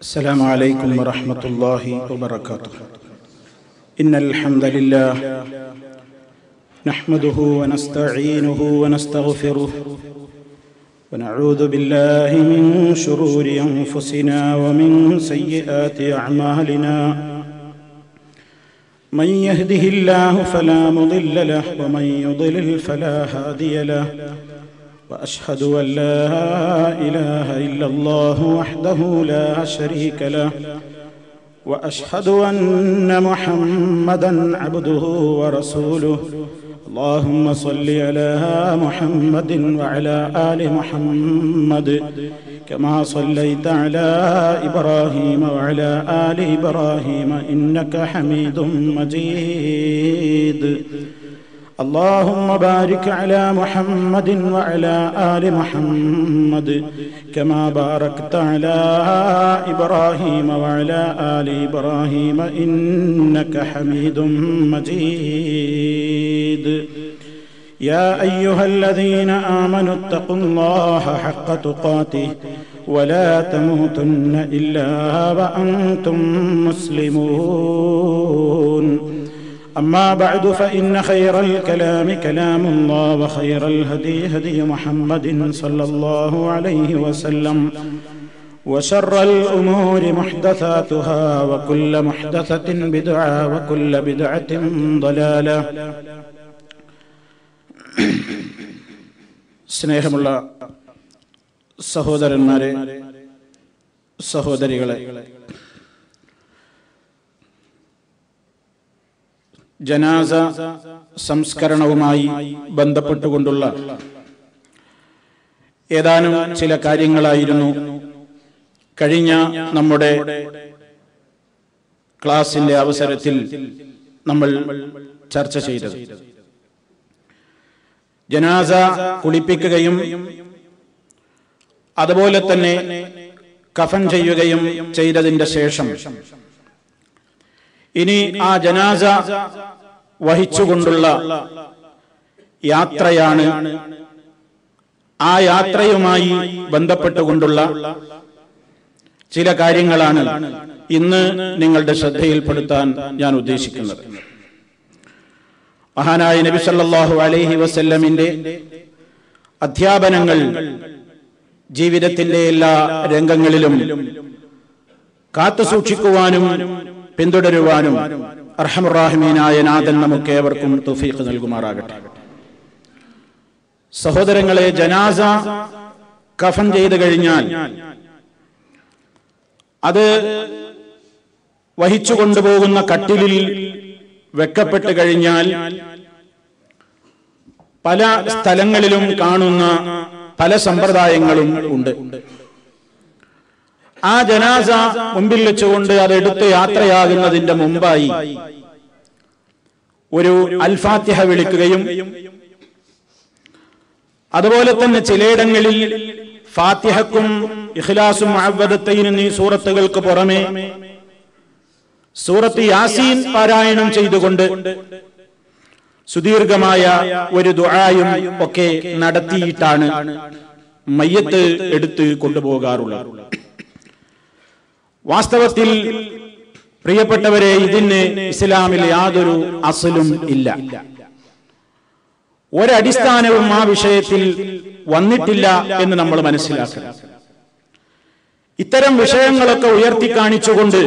السلام عليكم ورحمة الله وبركاته. إن الحمد لله نحمده ونستعينه ونستغفره ونعوذ بالله من شرور أنفسنا ومن سيئات أعمالنا. من يهده الله فلا مضل له ومن يضلل فلا هادي له. وأشهد أن لا إله إلا الله وحده لا شريك له وأشهد أن محمدا عبده ورسوله. اللهم صل على محمد وعلى آل محمد كما صليت على إبراهيم وعلى آل إبراهيم إنك حميد مجيد. اللهم بارك على محمد وعلى آل محمد كما باركت على إبراهيم وعلى آل إبراهيم إنك حميد مجيد. يا أيها الذين آمنوا اتقوا الله حق تقاته ولا تموتن إلا وأنتم مسلمون. أما بعد فإن خير الكلام كلام الله وخير الهدي هدي محمد صلى الله عليه وسلم وشر الأمور محدثاتها وكل محدثة بدعة وكل بدعة ضلالة. സ്നേഹമുള്ള സഹോദരന്മാരെ, സഹോദരികളെ, ജനാസ സംസ്കരണവുമായി ബന്ധപ്പെട്ടുകൊണ്ടുള്ള ഏതാനും ചില കാര്യങ്ങളായിരുന്നു കഴിഞ്ഞ നമ്മുടെ ക്ലാസിന്റെ അവസരത്തിൽ നമ്മൾ ചർച്ച ചെയ്തത്. ജനാസ കുളിപ്പിക്കുകയും അതുപോലെ തന്നെ കഫൻ ചെയ്യുകയും ചെയ്തതിന്റെ ശേഷം ഇനി ആ ജനാസ വഹിച്ചുകൊണ്ടുള്ള യാത്രയാണ്. ആ യാത്രയുമായി ബന്ധപ്പെട്ടുകൊണ്ടുള്ള ചില കാര്യങ്ങളാണ് ഇന്ന് നിങ്ങളുടെ ശ്രദ്ധയിൽപ്പെടുത്താൻ ഞാൻ ഉദ്ദേശിക്കുന്നത്. മഹാനായ നബി സല്ലല്ലാഹു അലൈഹി വസല്ലമിന്റെ അധ്യാപനങ്ങൾ ജീവിതത്തിന്റെ എല്ലാ രംഗങ്ങളിലും കാത്തുസൂക്ഷിക്കുവാനും പിന്തുടരുവാനും അർഹമർ റഹീമീനായ നാഥൻ നമുക്ക് ഏവർക്കും തൗഫീഖ് നൽകുമാറാകട്ടെ. സഹോദരങ്ങളെ, ജനാസ കഫൻ ചെയ്തു കഴിഞ്ഞാൽ അത് വഹിച്ചു കൊണ്ടുപോകുന്ന കട്ടിലിൽ വെക്കപ്പെട്ട് കഴിഞ്ഞാൽ പല സ്ഥലങ്ങളിലും കാണുന്ന പല സമ്പ്രദായങ്ങളും ഉണ്ട്. ആ ജനാസ മുമ്പിൽ വെച്ചുകൊണ്ട് അതെടുത്ത് യാത്രയാകുന്നതിന്റെ മുമ്പായി ഒരു അൽ-ഫാത്തിഹ വിളിക്കുകയും അതുപോലെ തന്നെ ചിലയിടങ്ങളിൽ ഫാത്തിഹക്കും ഇഖ്ലാസും മുഅവ്വദത്തൈൻ എന്നീ സൂറത്തുകൾക്ക് പുറമെ സൂറത്ത് യാസീൻ പാരായണം ചെയ്തുകൊണ്ട് സുദീർഘമായ ഒരു ദുആയും ഒക്കെ നടത്തിയിട്ടാണ് മയ്യത്ത് എടുത്ത് കൊണ്ടുപോകാറുള്ളത്. വാസ്തവത്തിൽ പ്രിയപ്പെട്ടവരെ, ഇതിന് ഇസ്ലാമിൽ യാതൊരു അസ്ലും ഇല്ല, ഒരടിസ്ഥാനവും ആ വിഷയത്തിൽ വന്നിട്ടില്ല എന്ന് നമ്മൾ മനസ്സിലാക്കണം. ഇത്തരം വിഷയങ്ങളൊക്കെ ഉയർത്തി കാണിച്ചുകൊണ്ട്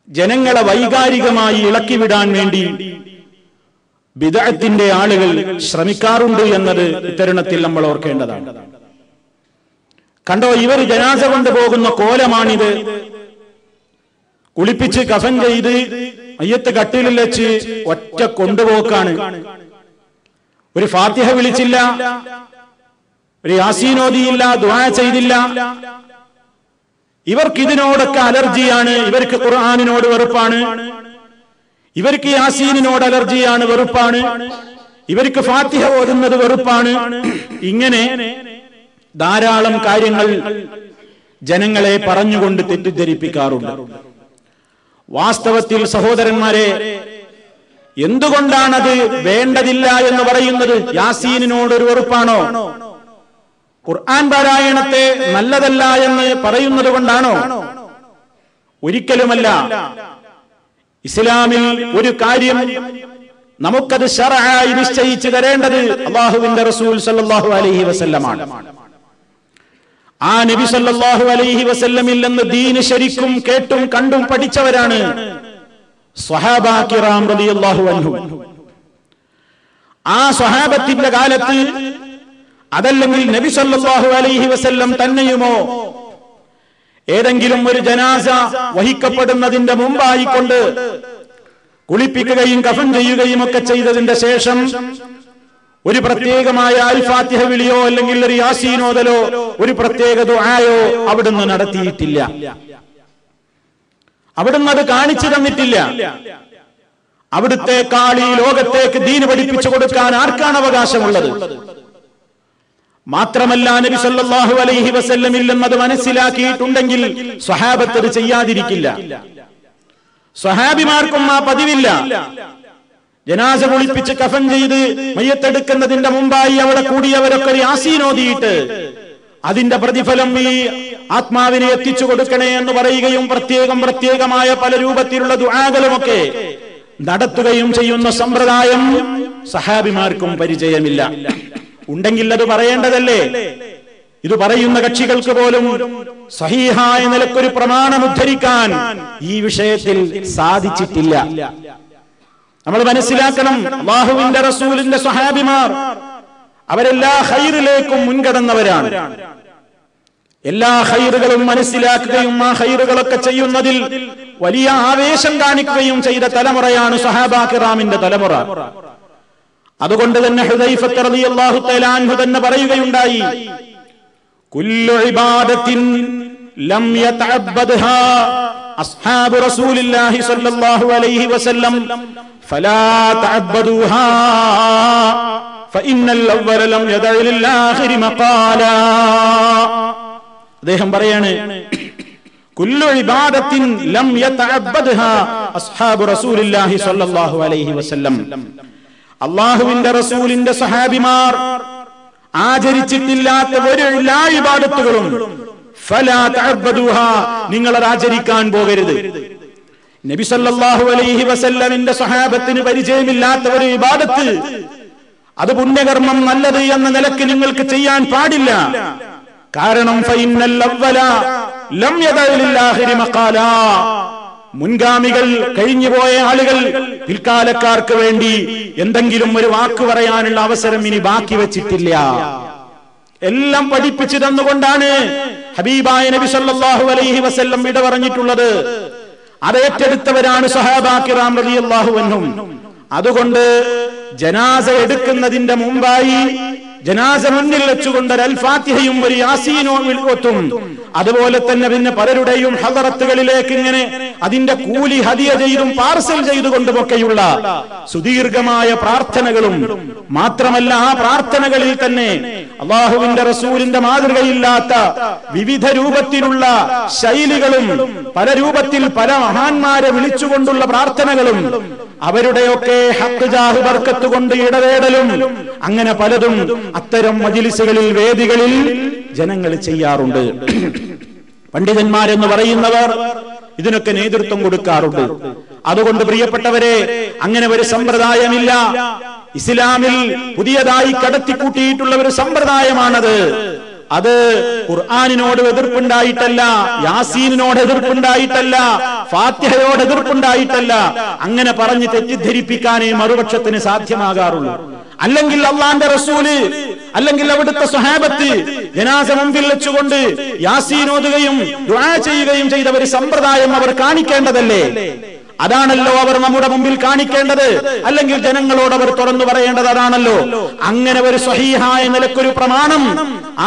ജനങ്ങളെ വൈകാരികമായി ഇളക്കിവിടാൻ വേണ്ടി ബിദ്അത്തിന്റെ ആളുകൾ ശ്രമിക്കാറുണ്ട് എന്നത് ഇത്തരുണത്തിൽ നമ്മൾ ഓർക്കേണ്ടതാണ്. കണ്ടോ, ഇവർ ജനാസ കൊണ്ടുപോകുന്ന കോലമാണിത്. കുളിപ്പിച്ച് കഫൻ ചെയ്ത് മയ്യത്ത് കട്ടിലിൽ വെച്ച് ഒറ്റ കൊണ്ടുപോക്കാണ്. ഒരു ഫാത്തിഹ വിളിച്ചില്ല, ഒരു യാസീൻ ഓതിയില്ല, ദുആ ചെയ്തില്ല. ഇവർക്ക് ഇതിനോടൊക്കെ അലർജിയാണ്. ഇവർക്ക് ഖുർആനിനോട് വെറുപ്പാണ്, ഇവർക്ക് യാസീനിനോട് അലർജിയാണ്, വെറുപ്പാണ്, ഇവർക്ക് ഫാത്തിഹ ഓതുന്നത് വെറുപ്പാണ്. ഇങ്ങനെ ധാരാളം കാര്യങ്ങൾ ജനങ്ങളെ പറഞ്ഞുകൊണ്ട് തെറ്റിദ്ധരിപ്പിക്കാറുണ്ട്. വാസ്തവത്തിൽ സഹോദരന്മാരെ, എന്തുകൊണ്ടാണത് വേണ്ടതില്ല എന്ന് പറയുന്നത്? യാസീനിനോട് ഒരു വെറുപ്പാണോ? ഖുർആൻ പാരായണത്തെ നല്ലതല്ല എന്ന് പറയുന്നത് കൊണ്ടാണോ? ഒരിക്കലുമല്ല. ഇസ്ലാമിൽ ഒരു കാര്യം നമുക്കത് ശർഅായി നിശ്ചയിച്ചു തരേണ്ടത് അല്ലാഹുവിന്റെ റസൂൽ സല്ലല്ലാഹു അലൈഹി വസല്ലമാണ്. ആ നബി സല്ലല്ലാഹു അലൈഹി വസല്ലമിൽ നിന്ന് ദീൻ ശരിക്കും കേട്ടും കണ്ടും പഠിച്ചവരാണ് സ്വഹാബാ കിറാം റളിയല്ലാഹു അൻഹു. ആ സ്വഹാബത്തിന്റെ കാലത്ത് അതല്ലെങ്കിൽ നബി സല്ലല്ലാഹു അലൈഹി വസല്ലം തന്നെയുമോ ഏതെങ്കിലും ഒരു ജനാസ വഹിക്കപ്പെടുന്നതിന്റെ മുമ്പായിക്കൊണ്ട് കുളിപ്പിക്കുകയും കഫൻ ചെയ്യുകയും ഒക്കെ ചെയ്തതിന്റെ ശേഷം ഒരു പ്രത്യേകമായ അൽ ഫാത്തിഹ വിളിയോ അല്ലെങ്കിൽ ഒരു യാസീൻ ഓതലോ ഒരു പ്രത്യേക ദുആയോ അവിടുന്ന് നടത്തിയിട്ടില്ല. അവിടുന്ന് അത് കാണിച്ചു തന്നിട്ടില്ല. അവിടുത്തേക്കാൾ ഈ ലോകത്തേക്ക് ദീൻ പഠിപ്പിച്ചു കൊടുക്കാൻ ആർക്കാണ് അവകാശമുള്ളത്? മാത്രമല്ല നബി സല്ലല്ലാഹു അലൈഹി വസല്ലമിൽ അത് മനസ്സിലാക്കിയിട്ടുണ്ടെങ്കിൽ സ്വഹാബത്ത് അത് ചെയ്യാതിരിക്കില്ല. സ്വഹാബിമാർക്കും ആ പതിവില്ല. ജനാസ കുളിപ്പിച്ച് കഫൻ ചെയ്ത് മയ്യത്തെടുക്കുന്നതിന്റെ മുമ്പായി അവിടെ കൂടിയവരൊക്കെ ഒരു യാസീൻ ഓതിയിട്ട് അതിന്റെ പ്രതിഫലം ഈ ആത്മാവിനെ എത്തിച്ചു കൊടുക്കണേ എന്ന് പറയുകയും പ്രത്യേകമായ പല രൂപത്തിലുള്ള ദുആകളുമൊക്കെ നടത്തുകയും ചെയ്യുന്ന സമ്പ്രദായം സഹാബിമാർക്കും പരിചയമില്ല. ഉണ്ടെങ്കിൽ അത് പറയേണ്ടതല്ലേ? ഇത് പറയുന്ന കക്ഷികൾക്ക് പോലും സഹീഹായ നിലക്കൊരു പ്രമാണം ഉദ്ധരിക്കാൻ ഈ വിഷയത്തിൽ സാധിച്ചിട്ടില്ല. നമ്മൾ മനസ്സിലാക്കണം, അല്ലാഹുവിന്റെ റസൂലിന്റെ സ്വഹാബിമാർ അവരെല്ലാ ഖൈറിലേക്കും മുൻകടന്നവരാണ്. എല്ലാ ഖൈറുകളും മനസ്സിലാക്കുകയും ആ ഖൈറുകളൊക്കെ ചെയ്യുന്നതിൽ വലിയ ആവേശം കാണിക്കുകയും ചെയ്ത തലമുറയാണ് സ്വഹാബാ കിറാമിന്റെ തലമുറ. അതുകൊണ്ട് തന്നെ ഹുദൈഫത്ത് റളിയല്ലാഹു തആല അൻഹു തന്നെ പറയുകയുണ്ടായി, കുല്ലു ഇബാദത്തിൻ ലം യതഅബ്ബദ്ഹാ അസ്ഹാബു റസൂലില്ലാഹി സ്വല്ലല്ലാഹു അലൈഹി വസല്ലം ഫലാ തഅബ്ബദൂഹാ ഫഇന്നൽ അവ്വല ലം യദഉ ലിൽ ആഖിരി മഖാലാ. അദ്ദേഹം പറയാണ്, കുല്ലു ഇബാദത്തിൻ ലം യതഅബ്ബദ്ഹാ അസ്ഹാബു റസൂലില്ലാഹി സ്വല്ലല്ലാഹു അലൈഹി വസല്ലം. അല്ലാഹുവിന്റെ റസൂലിന്റെ സഹാബിമാർ ആചരിച്ചിട്ടില്ലാത്ത ഒരു എല്ലാ ഇബാദത്തുകളും ഫലാ തഅബ്ബദൂഹാ, നിങ്ങൾ അത് ആചരിക്കാൻ പോകരുത്. നബി സല്ലല്ലാഹു അലൈഹി വസല്ലമിന്റെ സ്വഹാബത്തിന് പരിചയമില്ലാത്ത ഒരു ഇബാദത്ത്, അത് പുണ്യകർമ്മം നല്ലത് എന്ന നിലക്ക് നിങ്ങൾക്ക് ചെയ്യാൻ പാടില്ല. കാരണം ഫഇന്നൽ അവ്വല ലം യദഉ ലിൽ ആഖിരി മഖാലാ, മുൻഗാമികൾ കഴിഞ്ഞുപോയ ആളുകൾ പിൽക്കാലക്കാർക്ക് വേണ്ടി എന്തെങ്കിലും ഒരു വാക്ക് പറയാനുള്ള അവസരം ഇനി ബാക്കി വെച്ചിട്ടില്ല. എല്ലാം പഠിപ്പിച്ചു തന്നുകൊണ്ടാണ് ഹബീബായ നബി സല്ലല്ലാഹു അലൈഹി വസല്ലം വിട പറഞ്ഞിട്ടുള്ളത്. അത് ഏറ്റെടുത്തവരാണ് സ്വഹാബാ കിറാം റളിയല്ലാഹു അൻഹും. അതുകൊണ്ട് ജനാസ എടുക്കുന്നതിന്റെ മുമ്പായി ജനാസ മുന്നിൽ വെച്ചുകൊണ്ട് അൽ ഫാത്തിഹയും ഒരു യാസീനോ ഓത്തും, അതുപോലെ തന്നെ പിന്നെ പലരുടെയും ഹദറത്തുകളിലേക്ക് ഇങ്ങനെ അതിന്റെ കൂലി ഹദിയ ചെയ്തും പാർസൽ ചെയ്തുകൊണ്ടുമൊക്കെയുള്ള സുദീർഘമായ പ്രാർത്ഥനകളും, മാത്രമല്ല ആ പ്രാർത്ഥനകളിൽ തന്നെ അല്ലാഹുവിന്റെ റസൂലിന്റെ മാതൃകയില്ലാത്ത വിവിധ രൂപത്തിലുള്ള ശൈലികളും പല രൂപത്തിൽ പല മഹാന്മാരെ വിളിച്ചുകൊണ്ടുള്ള പ്രാർത്ഥനകളും അവരുടെയൊക്കെ ഹഖ് ജാഹ് ബർക്കത്ത് കൊണ്ട് ഇടപെടലും അങ്ങനെ പലതും അത്തരം മജ്ലിസുകളിൽ വേദികളിൽ ജനങ്ങൾ ചെയ്യാറുണ്ട്. പണ്ഡിതന്മാരെന്ന് പറയുന്നവർ ഇതിനൊക്കെ നേതൃത്വം കൊടുക്കാറുണ്ട്. അതുകൊണ്ട് പ്രിയപ്പെട്ടവരെ, അങ്ങനെ ഒരു സമ്പ്രദായമില്ല. ഇസ്ലാമിൽ പുതിയതായി കടത്തിക്കൂട്ടിയിട്ടുള്ള ഒരു സമ്പ്രദായമാണത്. അത് ഖുർആനിനോട് എതിർപ്പുണ്ടായിട്ടല്ല, യാസീനിനോട് എതിർപ്പുണ്ടായിട്ടല്ല, ഫാത്തിഹയോട് എതിർപ്പുണ്ടായിട്ടല്ല. അങ്ങനെ പറഞ്ഞ് തെറ്റിദ്ധരിപ്പിക്കാനേ മറുപക്ഷത്തിന് സാധ്യമാകാറുള്ളൂ. അല്ലെങ്കിൽ അള്ളാന്റെ റസൂല് അല്ലെങ്കിൽ അവിടുത്തെ സ്വഹാബത്ത് ജനാസ മുമ്പിൽ വെച്ചുകൊണ്ട് യാസീൻ ഓതുകയും ദുആ ചെയ്യുകയും ചെയ്ത ഒരു സമ്പ്രദായം അവർ കാണിക്കേണ്ടതല്ലേ? അതാണല്ലോ അവർ നമ്മുടെ മുമ്പിൽ കാണിക്കേണ്ടത്. അല്ലെങ്കിൽ ജനങ്ങളോട് അവർ തുറന്നു പറയേണ്ടത് അതാണല്ലോ. അങ്ങനെ ഒരു സ്വഹീഹായ നിലക്കൊരു പ്രമാണം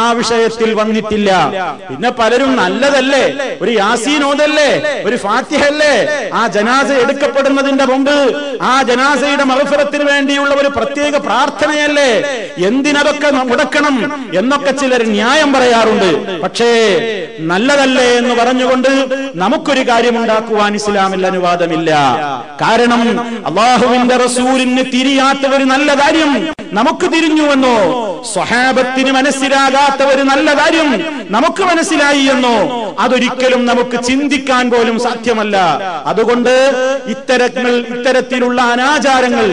ആ വിഷയത്തിൽ വന്നിട്ടില്ല. പിന്നെ പലരും നല്ലതല്ലേ, ഒരു യാസീൻ ഓതല്ലേ, ഒരു ഫാത്തിഹല്ലേ, ആ ജനാസ എടുക്കപ്പെടുന്നതിന്റെ മുമ്പ് ആ ജനാസയുടെ മഗ്ഫിറത്തിന് വേണ്ടിയുള്ള ഒരു പ്രത്യേക പ്രാർത്ഥനയല്ലേ, എന്തിനതൊക്കെ മുടക്കണം എന്നൊക്കെ ചിലർ ന്യായം പറയാറുണ്ട്. പക്ഷേ നല്ലതല്ലേ എന്ന് പറഞ്ഞുകൊണ്ട് നമുക്കൊരു കാര്യം ഉണ്ടാക്കുവാൻ ഇസ്ലാമിൽ അനുവാദമില്ല. സാധ്യമല്ല. കാരണം അല്ലാഹുവിന്റെ റസൂലിന് തിരിയാത്ത ഒരു നല്ല കാര്യം നമുക്ക് തിരിഞ്ഞുവെന്നോ, സ്വഹാബത്തിന് മനസ്സിലാകാത്ത ഒരു നല്ല കാര്യം നമുക്ക് മനസ്സിലായി എന്നോ അതൊരിക്കലും നമുക്ക് ചിന്തിക്കാൻ പോലും സാധ്യമല്ല. അതുകൊണ്ട് ഇത്തരത്തിലുള്ള അനാചാരങ്ങൾ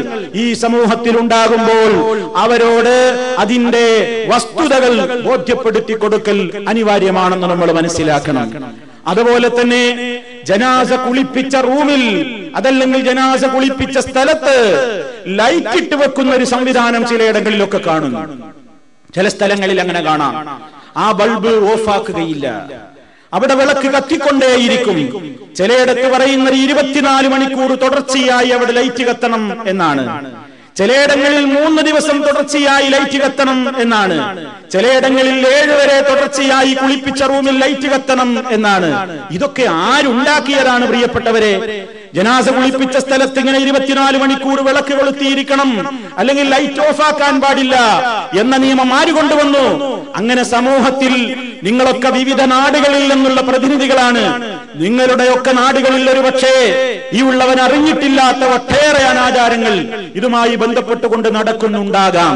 ഈ സമൂഹത്തിൽ ഉണ്ടാകുമ്പോൾ അവരോട് അതിന്റെ വസ്തുതകൾ ബോധ്യപ്പെടുത്തി കൊടുക്കൽ അനിവാര്യമാണെന്ന് നമ്മൾ മനസ്സിലാക്കണം. അതുപോലെ തന്നെ ജനാസ കുളിപ്പിച്ച റൂമിൽ അതല്ലെങ്കിൽ ജനാസ കുളിപ്പിച്ച സ്ഥലത്ത് ലൈറ്റ് ഇട്ട് വെക്കുന്ന ഒരു സംവിധാനം ചിലയിടങ്ങളിലൊക്കെ കാണുന്നു. ചില സ്ഥലങ്ങളിൽ അങ്ങനെ കാണാം. ആ ബൾബ് ഓഫാക്കുകയില്ല, അവിടെ വിളക്ക് കത്തിക്കൊണ്ടേയിരിക്കും. ചിലയിടത്ത് പറയുന്നത് 24 മണിക്കൂർ തുടർച്ചയായി അവിടെ ലൈറ്റ് കത്തണം എന്നാണ്. ചിലയിടങ്ങളിൽ 3 ദിവസം തുടർച്ചയായി ലൈറ്റ് കത്തണം എന്നാണ്. ചിലയിടങ്ങളിൽ 7 വരെ തുടർച്ചയായി കുളിപ്പിച്ച റൂമിൽ ലൈറ്റ് കത്തണം എന്നാണ്. ഇതൊക്കെ ആരുണ്ടാക്കിയതാണ് പ്രിയപ്പെട്ടവരെ? ജനാസ കുളിപ്പിച്ച സ്ഥലത്ത് ഇങ്ങനെ 24 മണിക്കൂർ വിളക്ക് കൊളുത്തിയിരിക്കണം, അല്ലെങ്കിൽ ലൈറ്റ് ഓഫാക്കാൻ പാടില്ല എന്ന നിയമം ആര് കൊണ്ടുവന്നു? അങ്ങനെ സമൂഹത്തിൽ നിങ്ങളൊക്കെ വിവിധ നാടുകളിൽ നിന്നുള്ള പ്രതിനിധികളാണ്. നിങ്ങളുടെയൊക്കെ നാടുകളിൽ ഒരു പക്ഷേ ഈ ഉള്ളവൻ അറിഞ്ഞിട്ടില്ലാത്ത ഒട്ടേറെ അനാചാരങ്ങൾ ഇതുമായി ബന്ധപ്പെട്ടുകൊണ്ട് നടക്കുന്നുണ്ടാകാം.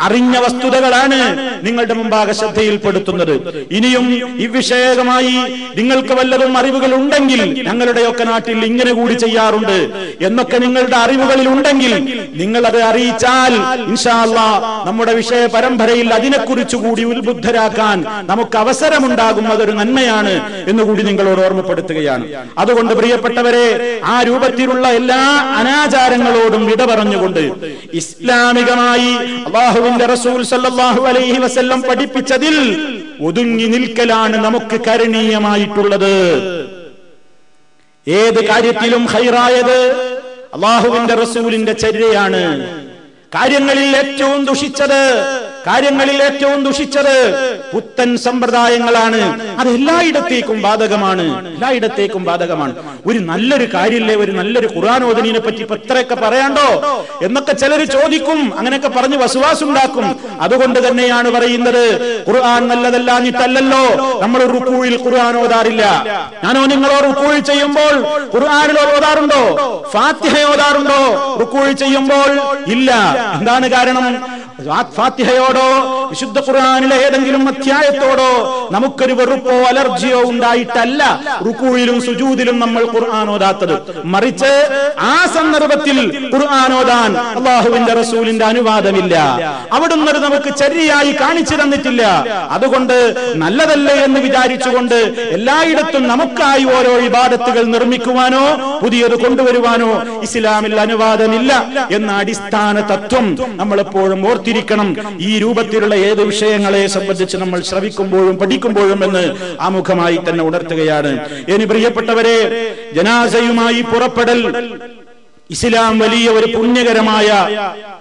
അറിഞ്ഞ വസ്തുതകളാണ് നിങ്ങളുടെ മുമ്പാകെ ശ്രദ്ധയിൽപ്പെടുത്തുന്നത്. ഇനിയും ഇവിഷയകമായി നിങ്ങൾക്ക് വല്ലതും അറിവുകൾ ഉണ്ടെങ്കിൽ, ഞങ്ങളുടെയൊക്കെ നാട്ടിൽ ഇങ്ങനെ കൂടി ചെയ്യാറുണ്ട് എന്നൊക്കെ നിങ്ങളുടെ അറിവുകളിൽ ഉണ്ടെങ്കിൽ നിങ്ങളത് അറിയിച്ചാൽ ഇൻഷാ അല്ലാഹ് നമ്മുടെ വിഷയ പരമ്പരയിൽ അതിനെക്കുറിച്ച് കൂടി ഉത്ബുദ്ധരാക്കാൻ നമുക്ക് അവസരമുണ്ടാകും. അതൊരു നന്മയാണ് എന്നുകൂടി നിങ്ങളോട് ഓർമ്മപ്പെടുത്തുകയാണ്. അതുകൊണ്ട് പ്രിയപ്പെട്ടവരെ, ആ രൂപത്തിലുള്ള എല്ലാ അനാചാരങ്ങളോടും വിട പറഞ്ഞുകൊണ്ട് ഇസ്ലാമികമായി അല്ലാഹുവിന്റെ റസൂൽ സല്ലല്ലാഹു അലൈഹി വസല്ലം പഠിപ്പിച്ചതിൽ ഒതുങ്ങി നിൽക്കലാണ് നമുക്ക് കരണീയമായിട്ടുള്ളത്. ഏത് കാര്യത്തിലും ഖൈറായത് അല്ലാഹുവിന്റെ റസൂലിന്റെ ചര്യയാണ്. കാര്യങ്ങളിൽ ഏറ്റവും ദുഷിച്ചത് പുത്തൻ സമ്പ്രദായങ്ങളാണ്. അത് എല്ലായിടത്തേക്കും ബാധകമാണ്. ഒരു നല്ലൊരു കാര്യമില്ലേ, ഒരു നല്ലൊരു ഖുർആൻ ഓതുന്നതിനെ പറ്റി ഇപ്പൊ എത്രയൊക്കെ പറയാണ്ടോ എന്നൊക്കെ ചിലർ ചോദിക്കും. അങ്ങനെയൊക്കെ പറഞ്ഞ് വസ്വാസുണ്ടാക്കും. അതുകൊണ്ട് തന്നെയാണ് പറയുന്നത്, ഖുർആൻ നല്ലതല്ലാഞ്ഞിട്ടല്ലോ നമ്മൾ റുക്കൂയിൽ ഖുർആൻ ഓതാറില്ല. ഞാനോ നിങ്ങളോ റുക്കൂയിൽ ചെയ്യുമ്പോൾ ഖുർആനിൽ ഓതാറുണ്ടോ? ഫാത്തിഹ ഓതാറുണ്ടോ റുക്കൂയിൽ ചെയ്യുമ്പോൾ? ഇല്ല. എന്താണ് കാരണം? ഫാത്തിഹയോടോ വിശുദ്ധ ഖുർആനിലെ ഏതെങ്കിലും അധ്യായത്തോടോ നമുക്കൊരു വെറുപ്പോ അലർജിയോ ഉണ്ടായിട്ടല്ല റുക്കൂയിലും സുജൂദിലും നമ്മൾ ഖുർആൻ ഓതാത്തത്. മറിച്ച് ആ സന്ദർഭത്തിൽ ഖുർആൻ ഓതാൻ അല്ലാഹുവിന്റെ റസൂലിന്റെ അനുവാദമില്ല. അവിടുന്ന് നമുക്ക് ചര്യയായി കാണിച്ചു തന്നിട്ടില്ല. അതുകൊണ്ട് നല്ലതല്ലേ എന്ന് വിചാരിച്ചുകൊണ്ട് എല്ലായിടത്തും നമുക്കായി ഓരോ ഇബാദത്തുകൾ നിർമ്മിക്കുവാനോ പുതിയത് കൊണ്ടുവരുവാനോ ഇസ്ലാമിൽ അനുവാദമില്ല എന്ന അടിസ്ഥാന തത്വം നമ്മൾ എപ്പോഴും ഓർത്തിരിക്കണം. ഈ രൂപത്തിലുള്ള ഏത് വിഷയങ്ങളെ സംബന്ധിച്ച് നമ്മൾ ശ്രവിക്കുമ്പോഴും പഠിക്കുമ്പോഴും എന്ന് ആമുഖമായി തന്നെ ഉണർത്തുകയാണ്. ഇനി പ്രിയപ്പെട്ടവരെ, ജനാസയുമായി പുറപ്പെടൽ ഇസ്ലാം വലിയ ഒരു പുണ്യകരമായ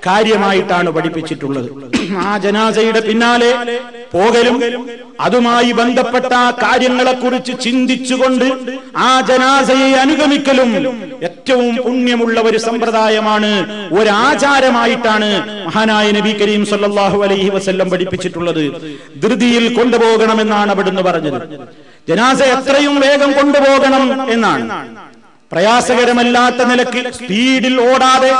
കാര്യമായിട്ടാണ് പഠിപ്പിച്ചിട്ടുള്ളത്. ആ ജനാസയുടെ പിന്നാലെ പോകലും അതുമായി ബന്ധപ്പെട്ട കാര്യങ്ങളെക്കുറിച്ച് ചിന്തിച്ചുകൊണ്ട് ആ ജനാസയെ അനുഗമിക്കലും ഏറ്റവും പുണ്യമുള്ള ഒരു സമ്പ്രദായമാണ്, ഒരു ആചാരമായിട്ടാണ് മഹാനായ നബി കരീം സല്ലല്ലാഹു അലൈഹി വസല്ലം പഠിപ്പിച്ചിട്ടുള്ളത്. ധൃതിയിൽ കൊണ്ടുപോകണമെന്നാണ് അവിടുന്ന് പറഞ്ഞത്. ജനാസ എത്രയും വേഗം കൊണ്ടുപോകണം എന്നാണ്. പ്രയാസകരമല്ലാത്ത നിലയ്ക്ക് സ്പീഡിൽ ഓടാതെ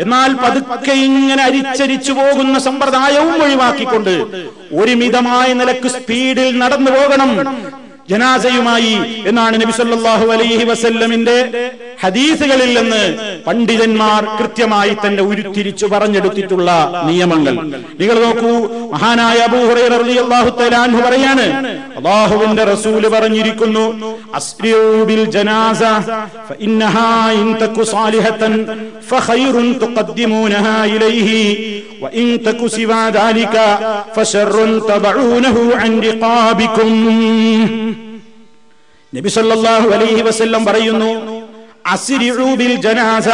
എന്നാൽ പതുക്കെ ഇങ്ങനെ അരിച്ചരിച്ചു പോകുന്ന സമ്പ്രദായവും ഒഴിവാക്കിക്കൊണ്ട് ഒരു മിതമായ നിലയ്ക്ക് സ്പീഡിൽ നടന്നു പോകണം ജനാസയുമായി എന്നാണ് നബി സല്ലല്ലാഹു അലൈഹി വസല്ലമിന്റെ ഹദീസുകളിൽ നിന്ന് പണ്ഡിതന്മാർ കൃത്യമായി തന്നെ ഉരുത്തിരിച്ചു പറഞ്ഞെടുത്തിട്ടുള്ള നിയമങ്ങൾ. നിങ്ങൾ നോക്കൂ, മഹാനായ അബൂ ഹുറൈറ റളിയല്ലാഹു തആല അൻഹു പറയാണ്, അല്ലാഹുവിന്റെ റസൂൽ പറഞ്ഞിരിക്കുന്നു, അസ്രിഉ ബിൽ ജനാസ ഫഇന്നഹാ ഇൻ തകു സാലിഹതൻ ഫഖൈറുൻ തുഖദ്ദിമൂനഹാ ഇലൈഹി വഇൻ തകു സിവാ ദാലിക ഫശർറുൻ തബഊനഹു അൻ റിഖാബികും. നബി സല്ലല്ലാഹു അലൈഹി വസല്ലം പറയുന്നു, അസ്രിഉ ബിൽ ജനാസ,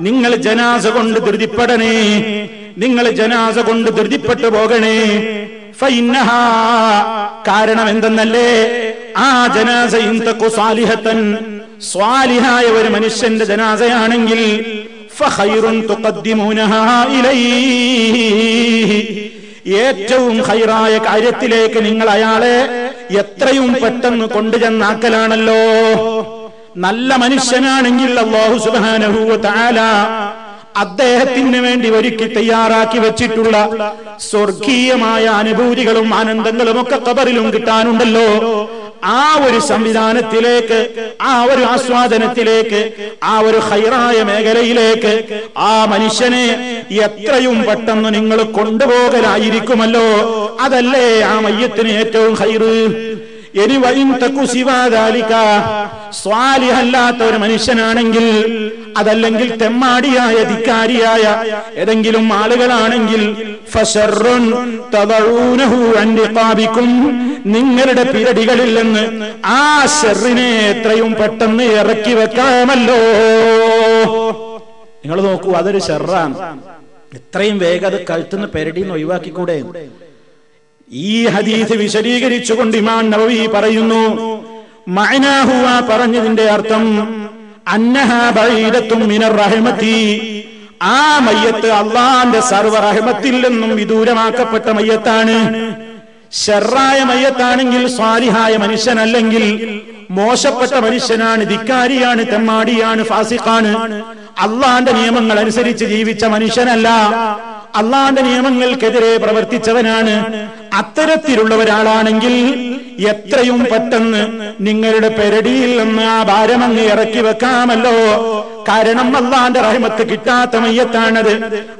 നിങ്ങൾ ജനാസ കൊണ്ട് ധൃതിപ്പെടണേ, നിങ്ങൾ ജനാസ കൊണ്ട് ധൃതിപ്പെട്ടു പോകണേ. ഫഇന്നഹാ, കാരണം എന്തെന്നല്ലേ, ആ ജനാസ ഇൻ തകു സാലിഹതൻ, സ്വാലിഹായ ഒരു മനുഷ്യന്റെ ജനാസയാണെങ്കിൽ ഫഖൈറുൻ തുഖദ്ദിമൂനഹാ ഇലൈഹി, ഏറ്റവും ഖൈറായ കാര്യത്തിലേക്ക് നിങ്ങൾ അയാളെ എത്രയും പെട്ടെന്ന് കൊണ്ടുചെന്നാക്കലാണല്ലോ. നല്ല മനുഷ്യനാണെങ്കിൽ അല്ലാഹു സുബ്ഹാനഹു വ തആല അദ്ദേഹത്തിന് വേണ്ടി ഒരുക്കി തയ്യാറാക്കി വെച്ചിട്ടുള്ള സ്വർഗീയമായ അനുഭൂതികളും ആനന്ദങ്ങളും ഒക്കെ ഖബറിലും കിട്ടാനുണ്ടല്ലോ. ആ ഒരു സംവിധാനത്തിലേക്ക്, ആ ഒരു ആസ്വാദനത്തിലേക്ക്, ആ ഒരു ഖൈറായ മേഖലയിലേക്ക് ആ മനുഷ്യനെ എത്രയും പെട്ടെന്ന് നിങ്ങൾ കൊണ്ടുപോകലായിരിക്കുമല്ലോ. അതല്ലേ ആ മയ്യത്തിന് ഏറ്റവും ഖൈറ്. ഇനി വഇൻ തകു സിവാ ദാലിക, സ്വാലിഹല്ലാത്ത ഒരു മനുഷ്യനാണെങ്കിൽ, അതല്ലെങ്കിൽ തെമ്മാടിയായ ധിക്കാരിയായ ഏതെങ്കിലും ആളുകളാണെങ്കിൽ, ഫശർറുൻ തദഊനഹു അൻ റിഖാബികും, നിങ്ങളുടെ പിരടികളിൽ നിന്ന് ആ ശർറിനെ എത്രയും പെട്ടെന്ന് ഇറക്കി വെക്കാമല്ലോ. നിങ്ങൾ നോക്കൂ, അതൊരു ശർറാണ്. എത്രയും വേഗം അത് കഴുത്തുനിന്ന് പെരടിന്ന് ഒഴിവാക്കിക്കൂടെ? ഈ ഹദീസ് വിശദീകരിച്ചുകൊണ്ട് ഇമാം നവവി പറയുന്നു, മഅനാഹു, പറഞ്ഞതിന്റെ അർത്ഥം, അന്നഹാ ബഈദത്തും മിനർ റഹ്മതി, ആ മയ്യത്ത് അല്ലാഹുവിന്റെ സർവ്വ റഹ്മത്തിൽ നിന്നും വിദൂരമാക്കപ്പെട്ട മയ്യത്താണ്. ശർറായ മയ്യത്താണെങ്കിൽ, സ്വാലിഹായ മനുഷ്യനല്ലെങ്കിൽ മോശപ്പെട്ട മനുഷ്യനാണ്, ധിക്കാരിയാണ്, തെമ്മാടിയാണ്, ഫാസിഖാണ്, അല്ലാഹുവിന്റെ നിയമങ്ങൾ അനുസരിച്ച് ജീവിച്ച മനുഷ്യനല്ല, അല്ലാഹുവിന്റെ നിയമങ്ങൾക്കെതിരെ പ്രവർത്തിച്ചവനാണ്. അത്തരത്തിലുള്ള ഒരാളാണെങ്കിൽ എത്രയും പെട്ടെന്ന് നിങ്ങളുടെ പെരടിയിൽ നിന്ന് ആ ഭാരമങ്ങ് ഇറക്കി വെക്കാമല്ലോ. കാരണം അല്ലാഹുവിന്റെ റഹ്മത്ത് കിട്ടാത്ത മയ്യത്താണത്.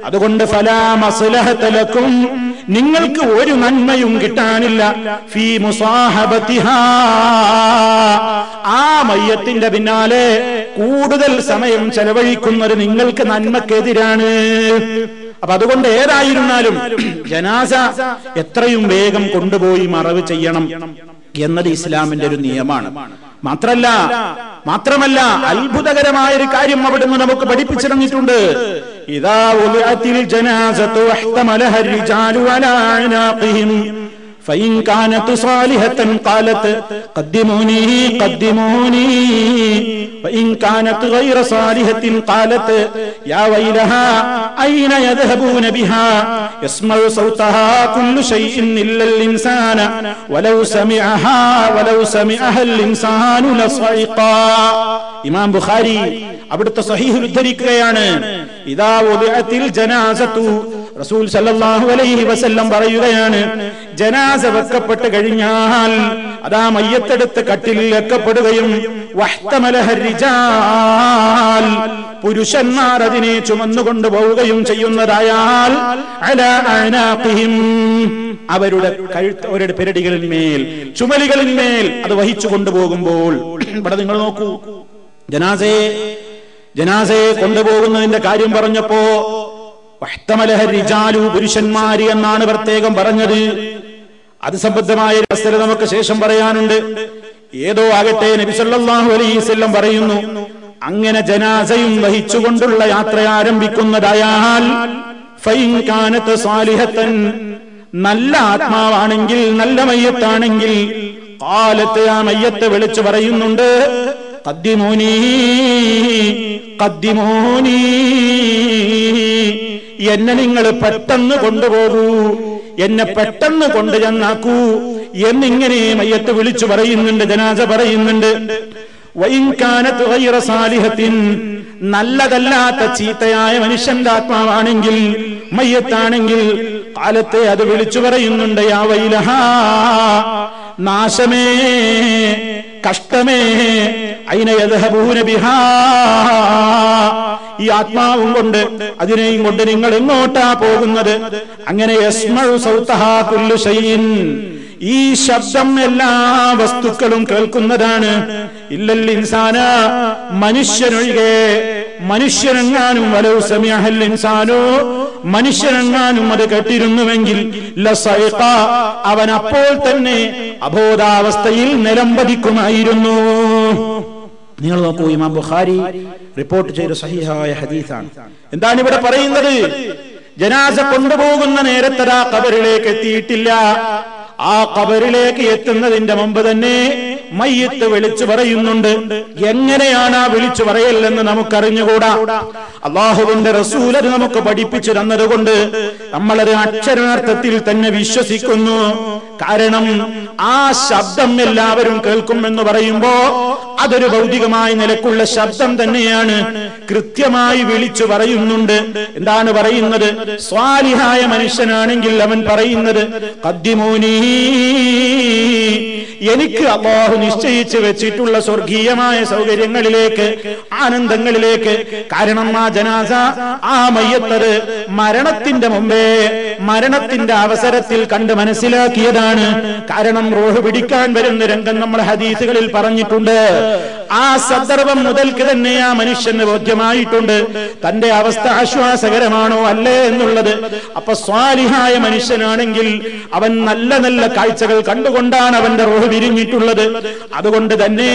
അതുകൊണ്ട് ഫലാ മസ്ലഹത ലക്കും, നിങ്ങൾക്ക് ഒരു നന്മയും കിട്ടാനില്ല. ഫീ മുസാഹബതിഹാ, ആ മയ്യത്തിന്റെ പിന്നാലെ കൂടുതൽ സമയം ചെലവഴിക്കുന്നത് നിങ്ങൾക്ക് നന്മക്കെതിരാണ്. അപ്പൊ അതുകൊണ്ട് ഏതായിരുന്നാലും ജനാസ എത്രയും വേഗം കൊണ്ടുപോയി മറവ് ചെയ്യണം എന്നത് ഇസ്ലാമിന്റെ ഒരു നിയമമാണ്. മാത്രമല്ല അത്ഭുതകരമായ ഒരു കാര്യം അവിടുന്ന് നമുക്ക് പഠിപ്പിച്ചിറങ്ങിയിട്ടുണ്ട്. ഇദാ ഉലിഅത്തിൽ ജനാസതു വഹ്തമലഹ الرجال على അനാഖിഹിം فإن كانت صالحة قالت قدموني قدموني وإن كانت غير صالحة قالت يا ويلها أين يذهبون بها يسمع صوتها كل شيء إلا الإنسان ولو سمعها الإنسان لصعقا. ഇമാം ബുഖാരി അവിടുത്തെ സ്വഹീഹിൽ ഉദ്ധരിക്കുകയാണ്, ഇദാ ഉദിഅത്തിൽ ജനാസതു, റസൂൽ സല്ലല്ലാഹു അലൈഹി വസല്ലം പറയുകയാണ്, ജനാസ വെക്കപ്പെട്ട് കഴിഞ്ഞാൽ അതാ മയ്യത്തെടുത്ത് കട്ടിലിൽ വെക്കപ്പെടുകയും വഹ്തമലഹ റിജാൽ, പുരുഷന്മാർ അതിനെ ചുമന്നുകൊണ്ടു പോവുകയും ചെയ്യുന്നതായാൽ അലാ അനാഖിഹിം, അവരുടെ പെരടികളിന്മേൽ, ചുമലുകളിന്മേൽ അത് വഹിച്ചു കൊണ്ടുപോകുമ്പോൾ, ഇവിടെ നിങ്ങൾ നോക്കൂ, ജനാസയെ കൊണ്ടുപോകുന്നതിന്റെ കാര്യം പറഞ്ഞപ്പോ വഹ്തമലഹ റിജാലു, പുരുഷന്മാര് എന്നാണ് പ്രത്യേകം പറഞ്ഞത്. അത് സംബന്ധമായ ഒരു വസ്തുത നമുക്ക് ശേഷം പറയാനുണ്ട്. ഏതോ ആകട്ടെ, നബി സല്ലല്ലാഹു അലൈഹി വസല്ലം പറയുന്നു, അങ്ങനെ ജനാസയും വഹിച്ചുകൊണ്ടുള്ള യാത്ര ആരംഭിക്കുന്നതായാൽ ഫൈൻ കാനത് സാലിഹത്തൻ, നല്ല ആത്മാവാണെങ്കിൽ, നല്ല മയ്യത്താണെങ്കിൽ, ഖാലത്ത്, ആ മയ്യത്ത് വിളിച്ചു പറയുന്നുണ്ട്, ഖദ്ദിമൂനി ഖദ്ദിമൂനി, എന്നെ നിങ്ങൾ പെട്ടെന്ന് കൊണ്ടുപോകൂ, എന്നെ പെട്ടെന്ന് കൊണ്ടുചെന്നാക്കൂ എന്നിങ്ങനെ മയ്യത്ത് വിളിച്ചു പറയുന്നുണ്ട്, ജനാസ പറയുന്നുണ്ട്. വഇൻ കാനത് ഗൈറ സാലിഹത്തിൻ, നല്ലതല്ലാത്ത ചീത്തയായ മനുഷ്യന്റെ ആത്മാവാണെങ്കിൽ, മയ്യത്താണെങ്കിൽ, കാലത്തെ അത് വിളിച്ചു പറയുന്നുണ്ട്, യാ വൈലഹാ, നാശമേ, കഷ്ടമേ, അയിന യദ്ഹബൂന ബിഹാ, ഈ ആത്മാവും കൊണ്ട്, അതിനെയും കൊണ്ട് നിങ്ങൾ എങ്ങോട്ടാ പോകുന്നത്? അങ്ങനെ യസ്മഉ സൗതഹാ കുല്ലു ശൈഇൻ, ഈ ശബ്ദം എല്ലാ വസ്തുക്കളും കേൾക്കുന്നതാണ്. ഇല്ലൽ ഇൻസാന, മനുഷ്യനൊഴികെ. മനുഷ്യനെങ്ങാനും വലൗ സമിഅഹൽ ഇൻസാനു, മനുഷ്യനെങ്ങാനും അത് കേട്ടിരുന്നുവെങ്കിൽ ലസൈഖ, അവൻ അപ്പോൾ തന്നെ അബോധാവസ്ഥയിൽ നിലംപതിക്കുമായിരുന്നു. നിങ്ങൾ നോക്കൂ, ഇമാം ബുഖാരി റിപ്പോർട്ട് ചെയ്ത സഹീഹായ ഹദീസാണ്. എന്താണ് ഇവിടെ പറയുന്നത്? ജനാസ കൊണ്ടുപോകുന്ന നേരത്തതാ ഖബറിലേക്ക് എത്തിയിട്ടില്ല. ആ ഖബറിലേക്ക് എത്തുന്നതിന്റെ മുമ്പ് തന്നെ മയ്യത്ത് വിളിച്ചു പറയുന്നുണ്ട്. എങ്ങനെയാണ് ആ വിളിച്ചു പറയലെന്ന് നമുക്കറിഞ്ഞുകൂടാ. അല്ലാഹുവിന്റെ റസൂൽ അത് നമുക്ക് പഠിപ്പിച്ചു തന്നതുകൊണ്ട് നമ്മളത് അക്ഷരാർത്ഥത്തിൽ തന്നെ വിശ്വസിക്കുന്നു. കാരണം ആ ശബ്ദം എല്ലാവരും കേൾക്കുമെന്ന് പറയുമ്പോ അതൊരു ഭൗതികമായ നിലക്കുള്ള ശബ്ദം തന്നെയാണ്. കൃത്യമായി വിളിച്ചു പറയുന്നുണ്ട്. എന്താണ് പറയുന്നത്? സ്വാലിഹായ മനുഷ്യനാണെങ്കിൽ അവൻ പറയുന്നത് ഖദ്ദിമൂനി, എനിക്ക് അല്ലാഹു നിശ്ചയിച്ചു വെച്ചിട്ടുള്ള സ്വർഗീയമായ സൗകര്യങ്ങളിലേക്ക്, ആനന്ദങ്ങളിലേക്ക്. കാരണം ആ ജനാസ, ആ മയ്യത്ത് മരണത്തിന്റെ മുമ്പേ, മരണത്തിന്റെ അവസരത്തിൽ കണ്ട് മനസ്സിലാക്കിയതാണ്. കാരണം റൂഹ് പിടിക്കാൻ വരുന്ന രംഗം നമ്മൾ ഹദീസുകളിൽ പറഞ്ഞിട്ടുണ്ട്. ആ സന്ദർഭം മുതൽക്ക് തന്നെ ആ മനുഷ്യന് ബോധ്യമായിട്ടുണ്ട് തന്റെ അവസ്ഥ ആശ്വാസകരമാണോ അല്ലേ എന്നുള്ളത്. അപ്പൊ സ്വാലിഹായ മനുഷ്യനാണെങ്കിൽ അവൻ നല്ല നല്ല കാഴ്ചകൾ കണ്ടുകൊണ്ടാണ് അവന്റെ റൂഹ് പിരിഞ്ഞിട്ടുള്ളത്. അതുകൊണ്ട് തന്നെ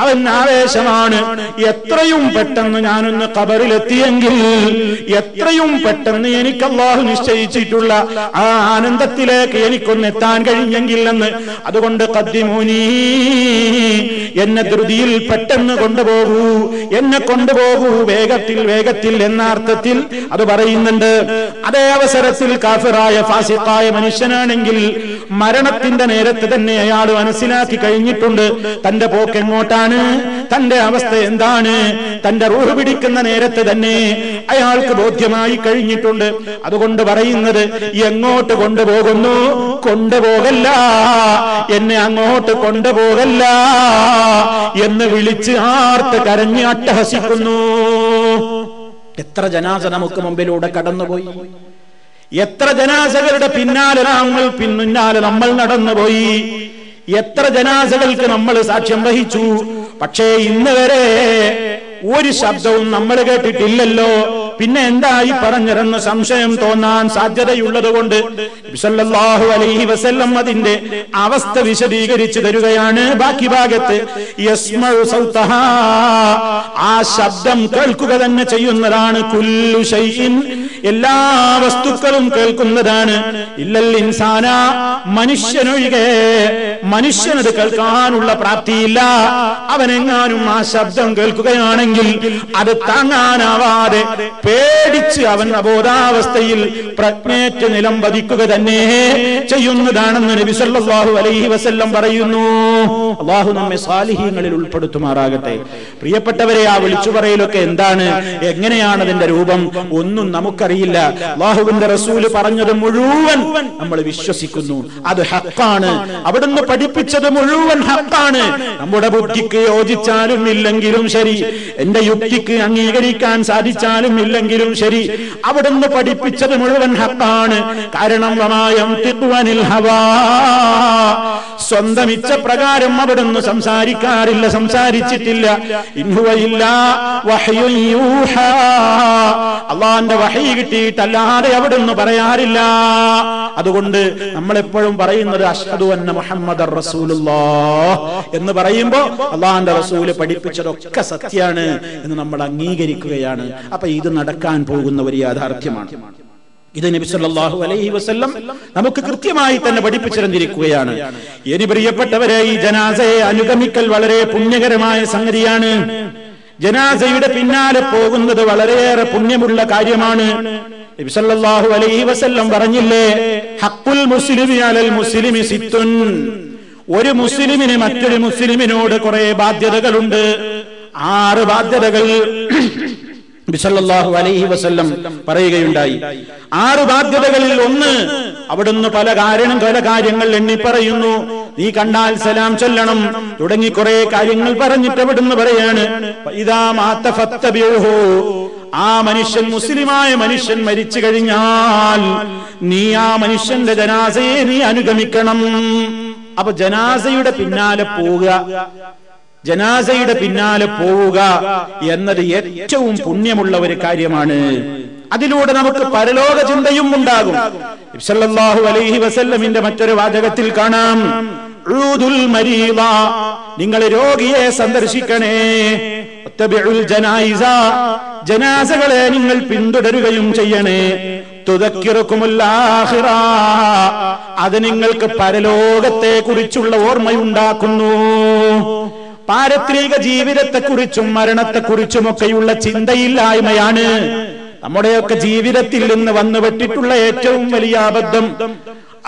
അവൻ ആവേശമാണ്. എത്രയും പെട്ടെന്ന് ഞാനൊന്ന് ഖബറിലെത്തിയെങ്കിൽ, എത്രയും പെട്ടെന്ന് എനിക്ക് അല്ലാഹു നിശ്ചയിച്ചിട്ടുള്ള ആ ആനന്ദത്തിലേക്ക് എനിക്കൊന്ന് എത്താൻ കഴിഞ്ഞെങ്കിൽ എന്ന്. അതുകൊണ്ട് ഖദ്ദിമൂനി, എന്നെ ധൃതിയിൽ പെട്ടെന്ന് കൊണ്ടുപോകൂ, എന്നെ കൊണ്ടുപോകൂ വേഗത്തിൽ വേഗത്തിൽ എന്ന അർത്ഥത്തിൽ അത് പറയുന്നുണ്ട്. അതേ അവസരത്തിൽ കാഫിറായ ഫാസിഖായ മനുഷ്യനാണെങ്കിൽ മരണത്തിന്റെ നേരത്ത് തന്നെ അയാൾ മനസ്സിലാക്കി കഴിഞ്ഞിട്ടുണ്ട് തന്റെ പോക്ക് എങ്ങോട്ടാണ്, തന്റെ അവസ്ഥ എന്താണ്. തന്റെ റൂഹ് പിടിക്കുന്ന നേരത്ത് തന്നെ അയാൾക്ക് ബോധ്യമായി കഴിഞ്ഞിട്ടുണ്ട്. അതുകൊണ്ട് പറയുന്നത്, എങ്ങോട്ട് കൊണ്ടുപോകുന്നു? കൊണ്ടുപോകല്ല, എന്നെ അങ്ങോട്ട് കൊണ്ടുപോകല്ല എന്ന് വിളിച്ച് ആർത്ത് കരഞ്ഞ് അട്ടഹസിക്കുന്നു. എത്ര ജനാസ നമുക്ക് മുമ്പിലൂടെ കടന്നുപോയി, എത്ര ജനാസകളുടെ പിന്നാലെ നമ്മൾ നടന്നുപോയി, എത്ര ജനാസകൾക്ക് നമ്മൾ സാക്ഷ്യം വഹിച്ചു. പക്ഷേ ഇന്ന് വരെ ഒരു ശബ്ദവും നമ്മൾ കേട്ടിട്ടില്ലല്ലോ. പിന്നെ എന്തായി പറഞ്ഞിരുന്ന സംശയം തോന്നാൻ സാധ്യതയുള്ളത് കൊണ്ട് നബി സല്ലല്ലാഹു അലൈഹി വസല്ലം അതിന്റെ അവസ്ഥ വിശദീകരിച്ചു തരുകയാണ്. ബാക്കി ഭാഗത്ത് യസ്മഉ സൗതഹാ, ആ ശബ്ദം കേൾക്കുക തന്നെ ചെയ്യുന്നതാണ്. കുല്ലു ശൈഇൻ, എല്ലാ വസ്തുക്കളും കേൾക്കുന്നതാണ്. ഇല്ലൽ ഇൻസാന, മനുഷ്യനൊഴികെ. മനുഷ്യനത് കേൾക്കാനുള്ള പ്രാപ്തിയില്ല. അവനെങ്ങാനും ആ ശബ്ദം കേൾക്കുകയാണെങ്കിൽ അത് താങ്ങാനാവാതെ പേടിച്ച് അവൻ അബോധാവസ്ഥയിൽ പ്രജ്ഞേറ്റ് നിലം പതിക്കുക തന്നെ ചെയ്യുന്നതാണെന്ന് നബി സല്ലല്ലാഹു അലൈഹി വസല്ലം പറയുന്നു. അല്ലാഹു നമ്മെ സാലിഹീങ്ങളിൽ ഉൾപ്പെടുത്തുമാറാകട്ടെ. പ്രിയപ്പെട്ടവരെ, ആ വിളിച്ചു പറയലൊക്കെ എന്താണ്, എങ്ങനെയാണ് അതിന്റെ രൂപം, ഒന്നും നമുക്കറിയില്ല. അല്ലാഹുവിന്റെ റസൂല് പറഞ്ഞത് മുഴുവൻ നമ്മൾ വിശ്വസിക്കുന്നു. അത് ഹഖാണ്. അവിടുന്ന് പഠിപ്പിച്ചത് മുഴുവൻ ഹഖാണ്. നമ്മുടെ ബുദ്ധിക്ക് യോജിച്ചാലും ഇല്ലെങ്കിലും ശരി, എന്റെ യുക്തിക്ക് അംഗീകരിക്കാൻ സാധിച്ചാലും ഇല്ലെങ്കിലും ശരി, അവിടുന്ന് പഠിപ്പിച്ചത് മുഴുവൻ ഹഖാണ്. കാരണം സ്വന്തം ഇച്ഛ പ്രകാരം അവിടുന്ന് സംസാരിക്കാറില്ല, സംസാരിച്ചിട്ടില്ല. അള്ളാന്റെ വഹയി കിട്ടിയിട്ടല്ലാതെ അവിടുന്ന് പറയാറില്ല. അതുകൊണ്ട് നമ്മളെപ്പോഴും പറയുന്നത് അഷ്ഹദു അന്ന മുഹമ്മദർ റസൂലുള്ളാഹ് എന്ന് പറയുമ്പോൾ അള്ളാന്റെ റസൂല് പഠിപ്പിച്ചതൊക്കെ സത്യമാണ് എന്ന് നമ്മൾ അംഗീകരിക്കുകയാണ്. അപ്പൊ ഇത് നടക്കാൻ പോകുന്ന ഒരു യാഥാർത്ഥ്യമാണ്. ഇത് നബി സല്ലല്ലാഹു അലൈഹി വസല്ലം നമുക്ക് കൃത്യമായി തന്നെ പഠിപ്പിച്ചിരുന്നിരിക്കുകയാണ്. ഇനി പ്രിയപ്പെട്ടവരെ, ഈ ജനാസയെ അനുഗമിക്കൽ വളരെ പുണ്യകരമായ സംഗതിയാണ്. ജനാസയുടെ പിന്നാലെ പോകുന്നത് വളരെയേറെ പുണ്യമുള്ള കാര്യമാണ്. നബി സല്ലല്ലാഹു അലൈഹി വസല്ലം പറഞ്ഞില്ലേ, ഹഖ്ഖുൽ മുസ്ലിമി അലൽ മുസ്ലിമി സിത്തുൻ. ഒരു മുസ്ലിമിന് മറ്റൊരു മുസ്ലിമിനോട് കുറെ ബാധ്യതകളുണ്ട്. 6 ബാധ്യതകൾ നബി സല്ലല്ലാഹു അലൈഹി വസല്ലം പറയുകയുണ്ടായി. 6 ബാധ്യതകളിൽ ഒന്ന് അവിടുന്ന് പല കാര്യങ്ങൾ എണ്ണി പറയുന്നു. നീ കണ്ടാൽ സലാം ചൊല്ലണം തുടങ്ങി കുറെ കാര്യങ്ങൾ പറഞ്ഞിട്ട് അവിടുന്ന് പറയാണ്, ഇദാ മാത ഫത്തബിഉഹു. ആ മനുഷ്യൻ, മുസ്ലിമായ മനുഷ്യൻ മരിച്ചു കഴിഞ്ഞാൽ നീ ആ മനുഷ്യന്റെ ജനാസയെ നീ അനുഗമിക്കണം. അപ്പൊ ജനാസയുടെ പിന്നാലെ പോവുക, ജനാസയുടെ പിന്നാലെ പോവുക എന്നത് ഏറ്റവും പുണ്യമുള്ള ഒരു കാര്യമാണ്. അതിലൂടെ നമുക്ക് പരലോക ചിന്തയും ഉണ്ടാകും. നബി സല്ലല്ലാഹു അലൈഹി വസല്ലമിന്റെ മറ്റൊരു വാചകത്തിൽ കാണാം, ഉദുൽ മരീദ, നിങ്ങൾ രോഗിയെ സന്ദർശിക്കണേ. തബിഉൽ ജനായിസ, ജനാസകളെ നിങ്ങൾ പിന്തുടരുകയും ചെയ്യണേ. തുദക്കിറുകുമുൽ ആഖിറ, അത് നിങ്ങൾക്ക് പരലോകത്തെ കുറിച്ചുള്ള ഓർമ്മയുണ്ടാക്കുന്നു. പാരത്രിക ജീവിതത്തെക്കുറിച്ചും മരണത്തെക്കുറിച്ചുമൊക്കെയുള്ള ചിന്തയില്ലായ്മയാണ് നമ്മുടെയൊക്കെ ജീവിതത്തിൽ നിന്ന് വന്നുപെട്ടിട്ടുള്ള ഏറ്റവും വലിയ അബദ്ധം.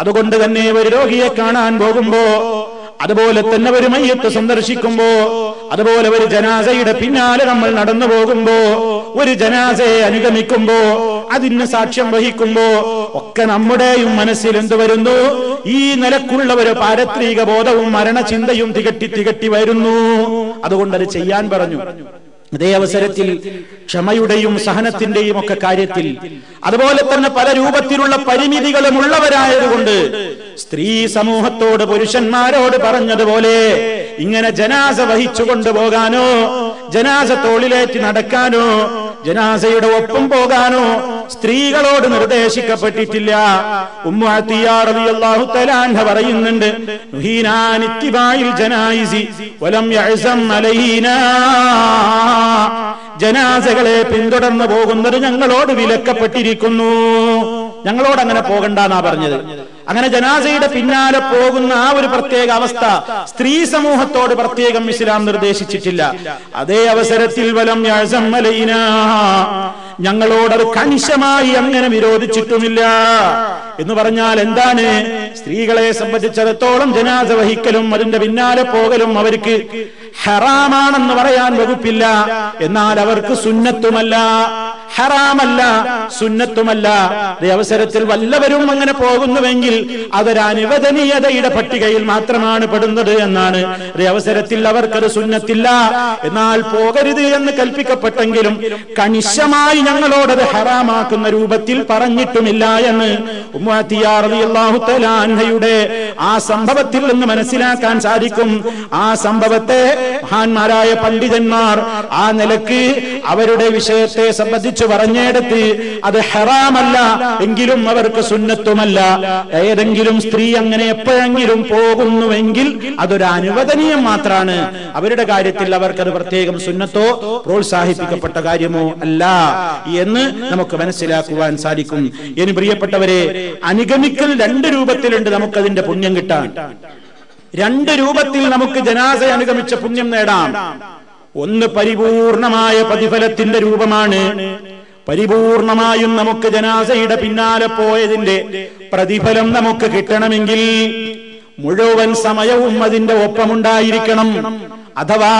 അതുകൊണ്ട് തന്നെ ഒരു രോഗിയെ കാണാൻ പോകുമ്പോ അതുപോലെ തന്നെ ഒരു മയ്യത്ത് സന്ദർശിക്കുമ്പോ, അതുപോലെ ഒരു ജനാസയുടെ പിന്നാലെ നമ്മൾ നടന്നു പോകുമ്പോ, ഒരു ജനാസയെ അനുഗമിക്കുമ്പോ, അതിന് സാക്ഷ്യം വഹിക്കുമ്പോ ഒക്കെ നമ്മുടെയും മനസ്സിൽ എന്ത് വരുന്നു? ഈ നിലക്കുള്ള ഒരു പാരത്രിക ബോധവും മരണചിന്തയും തികട്ടി വരുന്നു. അതുകൊണ്ട് അത് ചെയ്യാൻ പറഞ്ഞു. അതേ അവസരത്തിൽ ക്ഷമയുടെയും സഹനത്തിന്റെയും ഒക്കെ കാര്യത്തിൽ, അതുപോലെ തന്നെ പല രൂപത്തിലുള്ള പരിമിതികളും ഉള്ളവരായതുകൊണ്ട് സ്ത്രീ സമൂഹത്തോട് പുരുഷന്മാരോട് പറഞ്ഞതുപോലെ ഇങ്ങനെ ജനാസ വഹിച്ചു കൊണ്ടുപോകാനോ, ജനാസ തോളിലേറ്റി നടക്കാനോ, ജനാസയുടെ ഒപ്പം പോകാനോ സ്ത്രീകളോട് നിർദ്ദേശിക്കപ്പെട്ടിട്ടില്ല. ഉമ്മു അത്തിയ റളിയല്ലാഹു തആല അൻഹ പറയുന്നുണ്ട്, നുഹീനാ അൻ ഇത്തിബാഇൽ ജനായിസി വലം യഅസം അലൈനാ, ജനാസകളെ പിന്തുടർന്നു പോകുന്നത് ഞങ്ങളോട് വിലക്കപ്പെട്ടിരിക്കുന്നു. ഞങ്ങളോട് അങ്ങനെ പോകണ്ടെന്നാ പറഞ്ഞത്. അങ്ങനെ ജനാസയുടെ പിന്നാലെ പോകുന്ന ആ ഒരു പ്രത്യേക അവസ്ഥ സ്ത്രീ സമൂഹത്തോട് പ്രത്യേകം ഇസ്ലാം നിർദ്ദേശിച്ചിട്ടില്ല. അതേ അവസരത്തിൽ വലം യഅസം അലൈനാ, ഞങ്ങളോടത് കണിശമായി അങ്ങനെ വിരോധിച്ചിട്ടുമില്ല. എന്ന് പറഞ്ഞാൽ എന്താണ്? സ്ത്രീകളെ സംബന്ധിച്ചിടത്തോളം ജനാസ വഹിക്കലും അതിന്റെ പിന്നാലെ പോകലും അവർക്ക് ഹറാമാണെന്ന് പറയാൻ വകുപ്പില്ല. എന്നാൽ അവർക്ക് സുന്നത്തുമല്ല, ഹറാമല്ല, സുന്നത്തുമല്ല. ഈ അവസരത്തിൽ വല്ലവരും അങ്ങനെ പോകുന്നുവെങ്കിൽ അതൊരു അനുവദനീയതയുടെ പട്ടികയിൽ മാത്രമാണ് പെടുന്നത് എന്നാണ്. ഈ അവസരത്തിൽ അവർക്കത് സുന്നത്തില്ല. എന്നാൽ പോകരുത് എന്ന് കൽപ്പിക്കപ്പെട്ടെങ്കിലും കണിശമായി ഞങ്ങളോടത് ഹറാമാക്കുന്ന രൂപത്തിൽ പറഞ്ഞിട്ടുമില്ല എന്ന് ഉമ്മു അത്തിയ റളിയല്ലാഹു തആല അൻഹയുടെ ആ സംഭവത്തിൽ നിന്ന് മനസ്സിലാക്കാൻ സാധിക്കും. ആ സംഭവത്തെ മഹാന്മാരായ പണ്ഡിതന്മാർ ആ നിലക്ക് അവരുടെ വിഷയത്തെ സംബന്ധിച്ച് പറഞ്ഞെടുത്ത് അത് ഹറാമല്ല എങ്കിലും അവർക്ക് സുന്നത്തുമല്ല. ഏതെങ്കിലും സ്ത്രീ അങ്ങനെ എപ്പോഴെങ്കിലും പോകുന്നുവെങ്കിൽ അതൊരു അനുവദനീയം മാത്രമാണ്. അവരുടെ കാര്യത്തിൽ അവർക്കത് പ്രത്യേകം സുന്നത്തോ പ്രോത്സാഹിപ്പിക്കപ്പെട്ട കാര്യമോ അല്ല എന്ന് നമുക്ക് മനസ്സിലാക്കുവാൻ സാധിക്കും. ഇനി പ്രിയപ്പെട്ടവരെ, അനുഗമിക്കൽ രണ്ട് രൂപത്തിലുണ്ട് നമുക്കതിന്റെ പുണ്യം കിട്ടാൻ. രണ്ട് രൂപത്തിൽ നമുക്ക് ജനാസ അനുഗമിച്ച പുണ്യം നേടാം. ഒന്ന് പരിപൂർണമായ പ്രതിഫലത്തിന്റെ രൂപമാണ്. പരിപൂർണമായും നമുക്ക് ജനാസയുടെ പിന്നാലെ പോയതിന്റെ പ്രതിഫലം നമുക്ക് കിട്ടണമെങ്കിൽ മുഴുവൻ സമയവും അതിന്റെ ഒപ്പമുണ്ടായിരിക്കണം. അഥവാ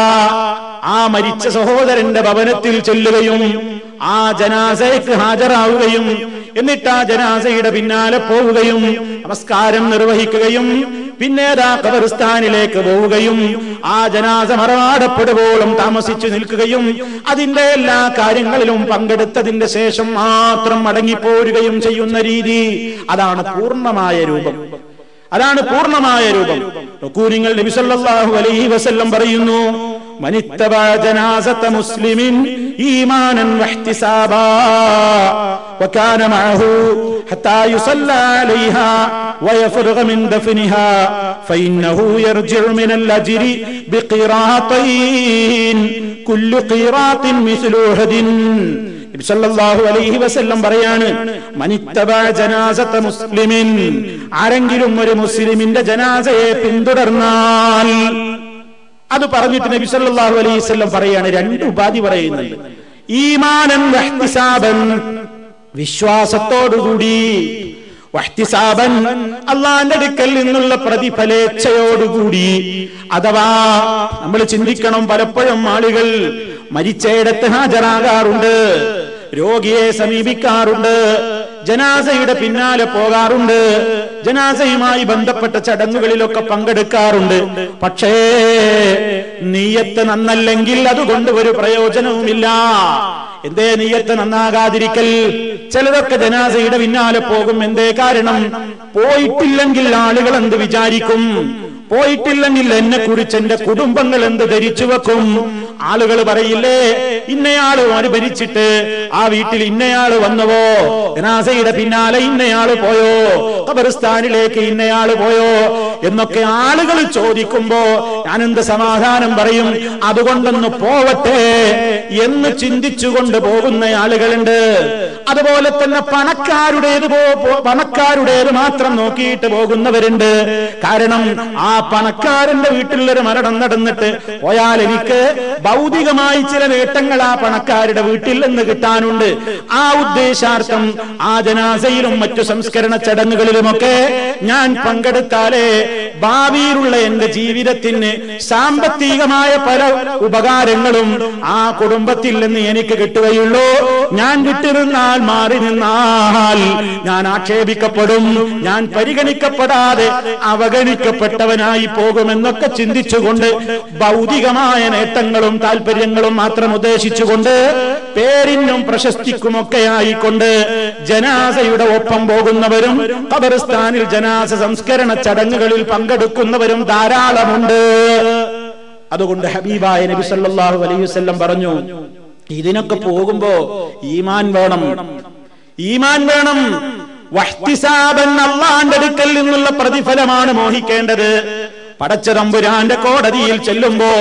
ആ മരിച്ച സഹോദരന്റെ ഭവനത്തിൽ ചെല്ലുകയും ആ ജനാസയ്ക്ക് ഹാജരാവുകയും എന്നിട്ട് ആ ജനാസയുടെ പിന്നാലെ പോവുകയും നമസ്കാരം നിർവഹിക്കുകയും പിന്നീട് ആ ഖബർസ്ഥാനിലേക്ക് പോവുകയും ആ ജനാസ മറമാടപ്പെടുവോളം താമസിച്ചു നിൽക്കുകയും അതിന്റെ എല്ലാ കാര്യങ്ങളിലും പങ്കെടുത്തതിന്റെ ശേഷം മാത്രം മടങ്ങിപ്പോരുകയും ചെയ്യുന്ന രീതി, അതാണ് പൂർണ്ണമായ രൂപം. അതാണ് പൂർണ്ണമായ രൂപം. നിങ്ങൾ നബി സല്ലല്ലാഹു അലൈഹി വസല്ലം പറയുന്നു, മനിത്തബഅ ജനാസത മുസ്ലിമിൻ ഈമാനൻ വഹ്തിസാബാ വകാന മഅഹു ഹത്താ യുസല്ല അലൈഹാ വയഫ്റുഗ മിൻ ദഫനിഹാ ഫഇന്നഹു യർജിഉ മിനൽ അജ്രി ബിഖിറാതൈൻ കുല്ലു ഖിറാത്തിൻ മിസ്ലു ഉഹദിൻ. നബി സല്ലല്ലാഹു അലൈഹി വസല്ലം പറയാണ്, മനിത്തബഅ ജനാസത മുസ്ലിമിൻ, ആരെങ്കിലും ഒരു മുസ്ലിമിന്റെ ജനാസയെ പിന്തുടർന്നാൽ, അത് പറഞ്ഞിട്ട് നബി സല്ലല്ലാഹു അലൈഹി വസല്ലം പറയാണ്, രണ്ട് ഉപാധി പറയുന്നുണ്ട്. ഈമാനൻ വഹ്തിസാബൻ, വിശ്വാസത്തോടുകൂടി, വഹ്തിസാബൻ, അല്ലാഹുവിന്റെ അടുക്കൽ നിന്നുള്ള പ്രതിഫലേച്ഛയോടുകൂടി. അഥവാ നമ്മൾ ചിന്തിക്കണം, പലപ്പോഴും ആളുകൾ മരിച്ചയിടത്ത് ഹാജരാകാറുണ്ട്, രോഗിയെ സമീപിക്കാറുണ്ട്, ജനാസയുടെ പിന്നാലെ പോകാറുണ്ട്, ജനാസയുമായി ബന്ധപ്പെട്ട ചടങ്ങുകളിലൊക്കെ പങ്കെടുക്കാറുണ്ട്. പക്ഷേ നിയ്യത്ത് നന്നല്ലെങ്കിൽ അതുകൊണ്ട് ഒരു പ്രയോജനവുമില്ല. എന്തേ നിയ്യത്ത് നന്നാകാതിരിക്കൽ? ചിലരൊക്കെ ജനാസയുടെ പിന്നാലെ പോകും. എന്തേ കാരണം? പോയിട്ടില്ലെങ്കിൽ ആളുകൾ എന്ത് വിചാരിക്കും? പോയിട്ടില്ലെങ്കിൽ എന്നെ കുറിച്ച് എന്റെ കുടുംബങ്ങൾ എന്ത് ധരിച്ചു വെക്കും? ആളുകൾ പറയില്ലേ, ഇന്നയാള് അനുഭരിച്ചിട്ട് ആ വീട്ടിൽ ഇന്നയാള് വന്നുവോ, ജനാസയുടെ പിന്നാലെ ഇന്നയാള് പോയോ, ഖബർസ്ഥാനിലേക്ക് ഇന്നയാള് പോയോ എന്നൊക്കെ ആളുകൾ ചോദിക്കുമ്പോ ഞാൻ എന്ത് സമാധാനം പറയും? അതുകൊണ്ടൊന്ന് പോവട്ടെ എന്ന് ചിന്തിച്ചുകൊണ്ട് പോകുന്ന ആളുകളുണ്ട്. അതുപോലെ തന്നെ പണക്കാരുടേത് മാത്രം നോക്കിയിട്ട് പോകുന്നവരുണ്ട്. കാരണം ആ പണക്കാരന്റെ വീട്ടിലൊരു മരണം നടന്നിട്ട് പോയാൽ എനിക്ക് ഭൗതികമായി ചില നേട്ടങ്ങൾ ആ പണക്കാരുടെ വീട്ടിൽ നിന്ന് കിട്ടാനുണ്ട്. ആ ഉദ്ദേശാർത്ഥം ആ ജനാസയിലും മറ്റു സംസ്കരണ ചടങ്ങുകളിലുമൊക്കെ ഞാൻ പങ്കെടുത്താലേ ഭാവിയിലുള്ള എന്റെ ജീവിതത്തിന് സാമ്പത്തികമായ പല ഉപകാരങ്ങളും ആ കുടുംബത്തിൽ നിന്ന് എനിക്ക് കിട്ടുകയുള്ളൂ. ഞാൻ വിട്ടിരുന്നാൽ, മാറി നിന്നാൽ ഞാൻ ആക്ഷേപിക്കപ്പെടും, ഞാൻ പരിഗണിക്കപ്പെടാതെ അവഗണിക്കപ്പെട്ടവനായി പോകുമെന്നൊക്കെ ചിന്തിച്ചുകൊണ്ട് ഭൗതികമായ നേട്ടങ്ങളും താല്പര്യങ്ങളും മാത്രം ഉദ്ദേശിച്ചുകൊണ്ട് പേരിനും പ്രശസ്തിക്കുമൊക്കെ ആയിക്കൊണ്ട് ജനാസയുടെ ഒപ്പം പോകുന്നവരും ഖബർസ്ഥാനിൽ ജനാസ സംസ്കരണ ചടങ്ങുകളിൽ പങ്കെടുക്കുന്നവരും ധാരാളമുണ്ട്. അതുകൊണ്ട് ഹബീബായ നബി സല്ലല്ലാഹു അലൈഹി വസല്ലം പറഞ്ഞു, ഇതിനൊക്കെ പോകുമ്പോ ഈമാൻ വേണം, ഈമാൻ വേണം. വഹ്തിസാബൻ, അല്ലാഹുവിന്റെ അടുക്കൽ നിന്നുള്ള പ്രതിഫലമാണ് മോഹിക്കേണ്ടത്. പടച്ചതമ്പുരാന്റെ കോടതിയിൽ ചെല്ലുമ്പോ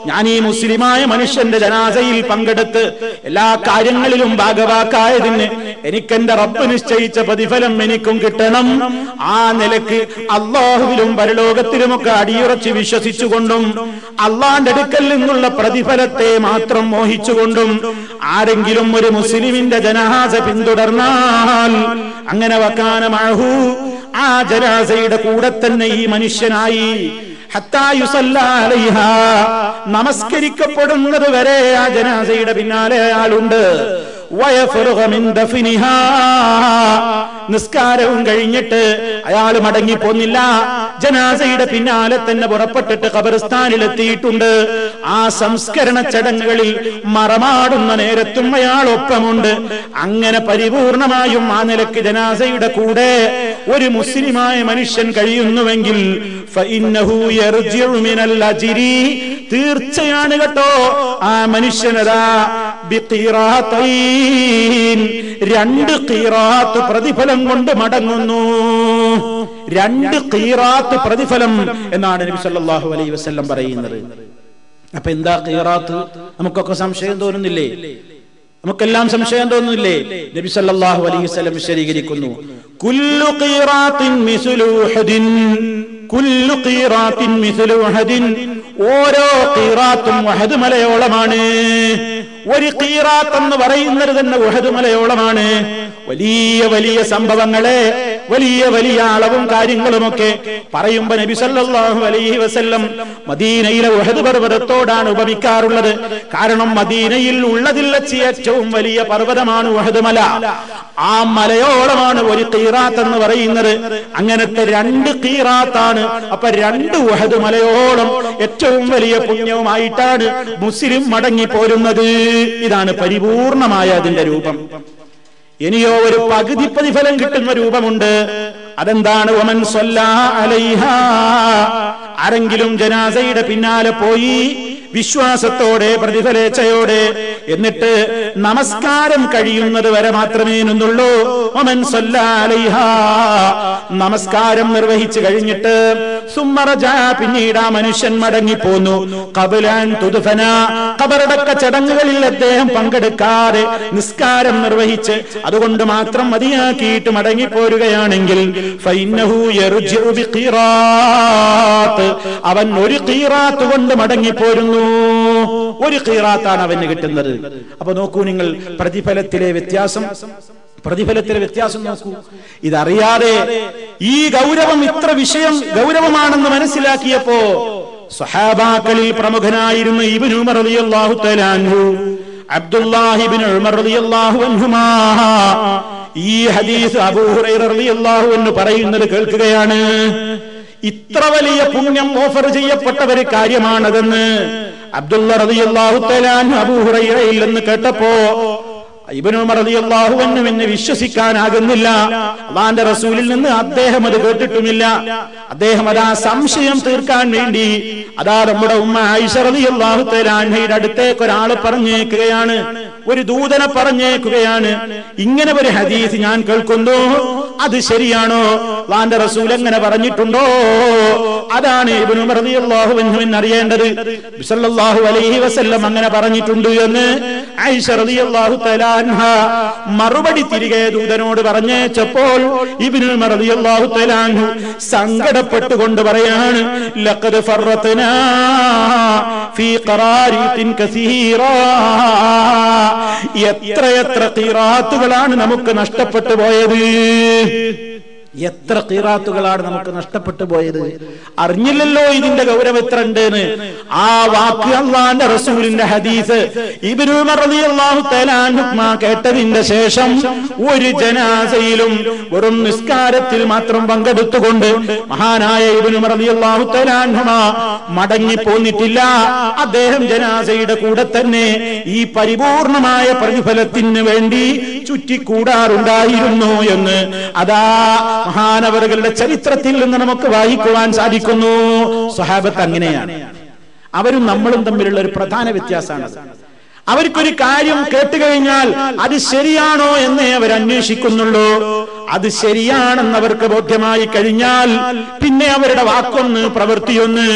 ഞാൻ ഈ മുസ്ലിമായ മനുഷ്യന്റെ ജനാസയിൽ പങ്കെടുത്ത് എല്ലാ കാര്യങ്ങളിലും ഭാഗവാക്കായതിന് എനിക്കെന്റെ റബ്ബ് നിശ്ചയിച്ച പ്രതിഫലം എനിക്കും കിട്ടണം. ആ നിലക്ക് അല്ലാഹുവിലും പരലോകത്തിലുമൊക്കെ അടിയുറച്ച് വിശ്വസിച്ചുകൊണ്ടും അല്ലാഹുവിന്റെ അടുക്കൽ നിന്നുള്ള പ്രതിഫലത്തെ മാത്രം മോഹിച്ചുകൊണ്ടും ആരെങ്കിലും ഒരു മുസ്ലിമിന്റെ ജനാസ പിന്തുടർന്നാൽ അങ്ങനെ വകാന മഅഹു, ആ ജനാസയുടെ കൂടെ തന്നെ ഈ മനുഷ്യനായി ഹത്താ യുസല്ലാ അലൈഹാ, നമസ്കരിക്കപ്പെടുന്നത് വരെ ആ ജനാസയുടെ പിന്നാലെ അയാളുണ്ട്. വയഫറുഗ മിൻ ദഫ്നിഹാ, നിസ്കാരവും കഴിഞ്ഞിട്ട് അയാൾ മടങ്ങിപ്പോന്നില്ല, ജനാസയുടെ പിന്നാലെ തന്നെ പുറപ്പെട്ടിട്ട് ഖബർസ്ഥാനിലെത്തിയിട്ടുണ്ട്. ആ സംസ്കരണ ചടങ്ങുകളിൽ മറമാടുന്ന നേരത്തും അയാൾ ഒപ്പമുണ്ട്. അങ്ങനെ പരിപൂർണമായും ആ നിലക്ക് ജനാസയുടെ കൂടെ ഒരു മുസ്ലിമായ മനുഷ്യൻ കഴിയുന്നുവെങ്കിൽ ഫഇന്നഹു യർജിഉ മിനൽ അജ്രി, തീർച്ചയാണ് കേട്ടോ ആ മനുഷ്യനതാ ബിഖിറാത്തൈൻ, 2 ഖിറാത്ത് പ്രതിഫലം കൊണ്ട് മടങ്ങുന്നു. 2 ഖിറാത്ത് പ്രതിഫലം എന്നാണ് നബി സല്ലല്ലാഹു അലൈഹി വസല്ലം പറയുന്നത്. അപ്പൊ എന്താ ഖിറാത്ത്? നമുക്കൊക്കെ സംശയം തോന്നുന്നില്ലേ? നമുക്കെല്ലാം സംശയം തോന്നുന്നില്ലേ? നബി സല്ലല്ലാഹു അലൈഹി വസല്ലം വിശദീകരിക്കുന്നു, കുല്ലു ഖിറാത്തിൻ മിസ്ലു ഉഹദിൻ, കുല്ലു ഖിറാത്തിൻ മിസ്ലു ഉഹദിൻ, ഓരോ ഖിറാത്തും ഉഹദ് മലയോളമാണ്. ഒരു ഖിറാത്ത് എന്ന് പറയുന്നത് തന്നെ ഉഹദ് മലയോളമാണ്. വലിയ വലിയ സംഭവങ്ങളെ, വലിയ വലിയ അളവും കാര്യങ്ങളുമൊക്കെ പറയുമ്പോ നബി സല്ലല്ലാഹു അലൈഹി വസല്ലം മദീനയിലെ ഉഹദ് പർവ്വതത്തോടാണ് ഉപമിക്കാറുള്ളത്. കാരണം മദീനയിൽ ഉള്ളതിൽ വെച്ച് ഏറ്റവും വലിയ പർവ്വതമാണ് ഉഹദ് മല. ആ മലയോളമാണ് ഒരു ഖിറാത്ത് എന്ന് പറയുന്നത്. അങ്ങനത്തെ 2 ഖിറാത്താണ്. അപ്പൊ 2 ഉഹദ് മലയോളം ഏറ്റവും വലിയ പുണ്യവുമായിട്ടാണ് മുസ്ലിം മടങ്ങി പോരുന്നത്. ഇതാണ് പരിപൂർണമായ അതിന്റെ രൂപം. ഇനിയോ ഒരു പകുതി പ്രതിഫലം കിട്ടുന്ന രൂപമുണ്ട്. അതെന്താണ്? വമൻ സ്വല്ലാ അലൈഹാ, ആരെങ്കിലും ജനാസയുടെ പിന്നാലെ പോയി വിശ്വാസത്തോടെ പ്രതിഫലേച്ഛയോടെ എന്നിട്ട് നമസ്കാരം കഴിയുന്നത് വരെ മാത്രമേ നിന്നുള്ളൂ. വമൻ സ്വല്ലാ അലൈഹാ, നമസ്കാരം നിർവഹിച്ചു കഴിഞ്ഞിട്ട് സുമ്മ റജഅ, പിന്നീട് ആ മനുഷ്യൻ മടങ്ങിപ്പോന്നു. ഖബലൻ തുദ്ഫന, ഖബറടക്ക ചടങ്ങുകളിൽ അദ്ദേഹം പങ്കെടുക്കാതെ നിസ്കാരം നിർവഹിച്ച് അതുകൊണ്ട് മാത്രം മതിയാക്കിയിട്ട് മടങ്ങിപ്പോരുകയാണെങ്കിൽ ഫഇന്നഹു യർജിഉ ബിഖിറാത്ത്, അവൻ ഒരു ഖിറാത്ത് കൊണ്ട് മടങ്ങിപ്പോരുന്നു. ഒരു ഖിറാത്താണ് അവന് കിട്ടുന്നത്. അപ്പൊ നോക്കൂ നിങ്ങൾ പ്രതിഫലത്തിലെ വ്യത്യാസം, പ്രതിഫലത്തിലെ വ്യത്യാസം നോക്കൂ. ഇതറിയാതെ ഈ ഗൗരവം, ഇത്ര വിഷയം ഗൗരവമാണെന്ന് മനസ്സിലാക്കിയപ്പോ സ്വഹാബാക്കളിൽ പ്രമുഖനായിരുന്ന ഇബ്നു ഉമർ റളിയല്ലാഹു തആല അൻഹു, അബ്ദുല്ലാഹി ഇബ്നു ഉമർ റളിയല്ലാഹു അൻഹുമാ ഈ ഹദീസ് അബൂ ഹുറൈറ റളിയല്ലാഹു അൻഹു പറയുന്നത് കേൾക്കുകയാണ്. ഇത്ര വലിയ പുണ്യം ഓഫർ ചെയ്യപ്പെട്ട ഒരു കാര്യമാണതെന്ന് അബ്ദുള്ള റളിയല്ലാഹു തആല അൻഹു അബൂ ഹുറൈറയിൽ നിന്ന് കേട്ടപ്പോ ഇബ്നു ഉമർ റളിയല്ലാഹു അൻഹുവിനെ വിശ്വസിക്കാനാകുന്നില്ല. അല്ലാഹുവിന്റെ റസൂലിൽ നിന്ന് അദ്ദേഹം അത് കേട്ടിട്ടുമില്ല. അദ്ദേഹം അതാ സംശയം തീർക്കാൻ വേണ്ടി അതാ നമ്മുടെ ഉമ്മ ആയിഷ റളിയല്ലാഹു തആല അൻഹയുടെ അടുത്തേക്ക് ഒരാൾ പറഞ്ഞേക്കുകയാണ്, ഒരു ദൂതനെ പറഞ്ഞേക്കുകയാണ്. ഇങ്ങനെ ഒരു ഹദീസ് ഞാൻ കേൾക്കുന്നു, അത് ശരിയാണോ? അല്ലാഹുവിന്റെ റസൂൽ എങ്ങനെ പറഞ്ഞിട്ടുണ്ടോ? അതാണ് ഇബ്നു ഉമർ റളിയല്ലാഹു അൻഹുവിന് അറിയേണ്ടത്. നബി സല്ലല്ലാഹു അലൈഹി വസല്ലം അങ്ങനെ പറഞ്ഞിട്ടുണ്ട് എന്ന് ആയിഷ റളിയല്ലാഹു തആല അൻഹ മറുപടി തിരികെ ദൂതനോട് പറഞ്ഞേച്ചപ്പോൾ ഇബ്നു ഉമർ റളിയല്ലാഹു തആല അൻഹു സങ്കടപ്പെട്ടുകൊണ്ട് പറയാണ്, ലഖദ് ഫറത്നാ ഫീ ഖറാരീത്തിൻ കസീറാ, എത്രയെത്ര ഖിറാത്തുകളാണ് നമുക്ക് നഷ്ടപ്പെട്ടു പോയത്. എത്ര ഖീറാത്തുകളാണ് നമുക്ക് നഷ്ടപ്പെട്ടു പോയത്. അറിഞ്ഞില്ലല്ലോ ഇതിന്റെ ഗൗരവം എത്ര ഉണ്ടെന്ന്. ആ വാക്ക് അല്ലാഹുവിന്റെ റസൂലിന്റെ ഹദീസ് ഇബ്നു ഉമർ റളിയല്ലാഹു തആല അൻഹു കേട്ടതിന്റെ ശേഷം ഒരു ജനാസയിലും വെറും നിസ്കാരത്തിൽ മാത്രം പങ്കെടുത്തുകൊണ്ട് മഹാനായ ഇബ്നു ഉമർ റളിയല്ലാഹു തആല അൻഹു മടങ്ങി പോന്നിട്ടില്ല. അദ്ദേഹം ജനാസയുടെ കൂടെ തന്നെ ഈ പരിപൂർണമായ പ്രതിഫലത്തിന് വേണ്ടി ചുറ്റിക്കൂടാറുണ്ടായിരുന്നു എന്ന് അതാ മഹാനവറുകളുടെ ചരിത്രത്തിൽ നിന്ന് നമുക്ക് വായിക്കുവാൻ സാധിക്കുന്നു. സ്വഹാബത്ത് അങ്ങനെയാണ്. അവരും നമ്മളും തമ്മിലുള്ള ഒരു പ്രധാന വ്യത്യാസമാണ്. അവർക്കൊരു കാര്യം കേട്ടുകഴിഞ്ഞാൽ അത് ശരിയാണോ എന്നേ അവർ അന്വേഷിക്കുന്നുള്ളൂ. അത് ശരിയാണെന്ന് അവർക്ക് ബോധ്യമായി കഴിഞ്ഞാൽ പിന്നെ അവരുടെ വാക്കൊന്ന് പ്രവൃത്തിയൊന്ന്,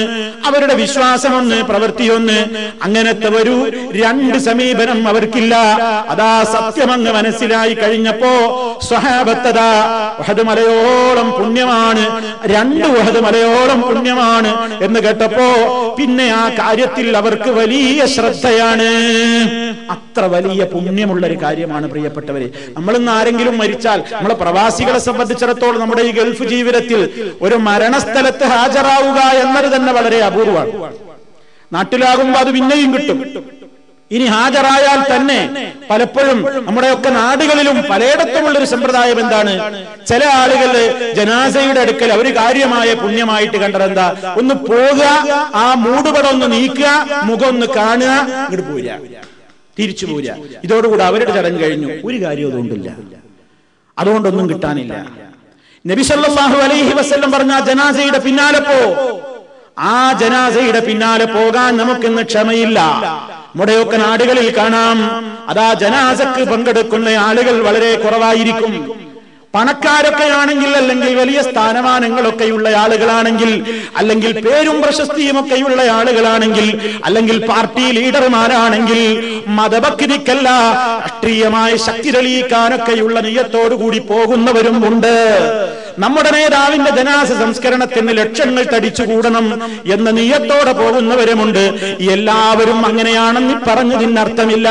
അവരുടെ വിശ്വാസമൊന്ന് പ്രവൃത്തിയൊന്ന്, അങ്ങനത്തെ ഒരു രണ്ട് സമീപനം അവർക്കില്ല. അതാ സത്യമങ്ങ് മനസ്സിലായി കഴിഞ്ഞപ്പോ സ്വഹാബത്തതാ ഉഹദ് മലയോളം പുണ്യമാണ്, 2 ഉഹദ് മലയോളം പുണ്യമാണ് എന്ന് കേട്ടപ്പോ പിന്നെ ആ കാര്യത്തിൽ അവർക്ക് വലിയ ശ്രദ്ധയാണ്. അത്ര വലിയ പുണ്യമുള്ള ഒരു കാര്യമാണ് പ്രിയപ്പെട്ടവരെ. നമ്മളിന്ന് ആരെങ്കിലും മരിച്ചാൽ, നമ്മളെ പ്രവാസികളെ സംബന്ധിച്ചിടത്തോളം നമ്മുടെ ഈ ഗൾഫ് ജീവിതത്തിൽ ഒരു മരണസ്ഥലത്ത് ഹാജരാവുക എന്നത് തന്നെ വളരെ അപൂർവമാണ്. നാട്ടിലാകുമ്പോൾ അത് പിന്നെയും കിട്ടും. ഇനി ഹാജരായാൽ തന്നെ പലപ്പോഴും നമ്മുടെയൊക്കെ നാടുകളിലും പലയിടത്തുമുള്ളൊരു സമ്പ്രദായം എന്താണ്, ചില ആളുകൾ ജനാസയുടെ അടുക്കൽ അവർ കാര്യമായ പുണ്യമായിട്ട് കണ്ടതെന്താ, ഒന്ന് പോകുക, ആ മൂടുപടം ഒന്ന് നീക്കുക, മുഖം ഒന്ന് കാണുക, ഇങ്ങോട്ട് പോരുക, തിരിച്ചു പോരുക. ഇതോടുകൂടി അവരുടെ ചടങ്ങ് കഴിഞ്ഞു. ഒരു കാര്യം അതുകൊണ്ടില്ല, അതുകൊണ്ടൊന്നും കിട്ടാനില്ല. നബി സല്ലല്ലാഹു അലൈഹി വസല്ലം പറഞ്ഞ ജനാസയുടെ പിന്നാലെ പോ. ആ ജനാസയുടെ പിന്നാലെ പോകാൻ നമുക്കിന്ന് ക്ഷമയില്ല. നമ്മുടെയൊക്കെ നാടുകളിൽ കാണാം, അതാ ജനാസക്ക് പങ്കെടുക്കുന്ന ആളുകൾ വളരെ കുറവായിരിക്കും. പണക്കാരൊക്കെ ആണെങ്കിൽ, അല്ലെങ്കിൽ വലിയ സ്ഥാനമാനങ്ങളൊക്കെയുള്ള ആളുകളാണെങ്കിൽ, അല്ലെങ്കിൽ പേരും പ്രശസ്തിയും ഒക്കെയുള്ള ആളുകളാണെങ്കിൽ, അല്ലെങ്കിൽ പാർട്ടി ലീഡർമാരാണെങ്കിൽ, മതഭക്തിക്കല്ല രാഷ്ട്രീയമായ ശക്തി തെളിയിക്കാനൊക്കെയുള്ള നിയ്യത്തോടുകൂടി പോകുന്നവരും ഉണ്ട്. നമ്മുടെ നേതാവിന്റെ ജനാസ സംസ്കരണത്തിന് ലക്ഷങ്ങൾ തടിച്ചുകൂടണം എന്ന നിയ്യത്തോടെ പോകുന്നവരുമുണ്ട്. എല്ലാവരും അങ്ങനെയാണെന്ന് പറഞ്ഞതിന് അർത്ഥമില്ല.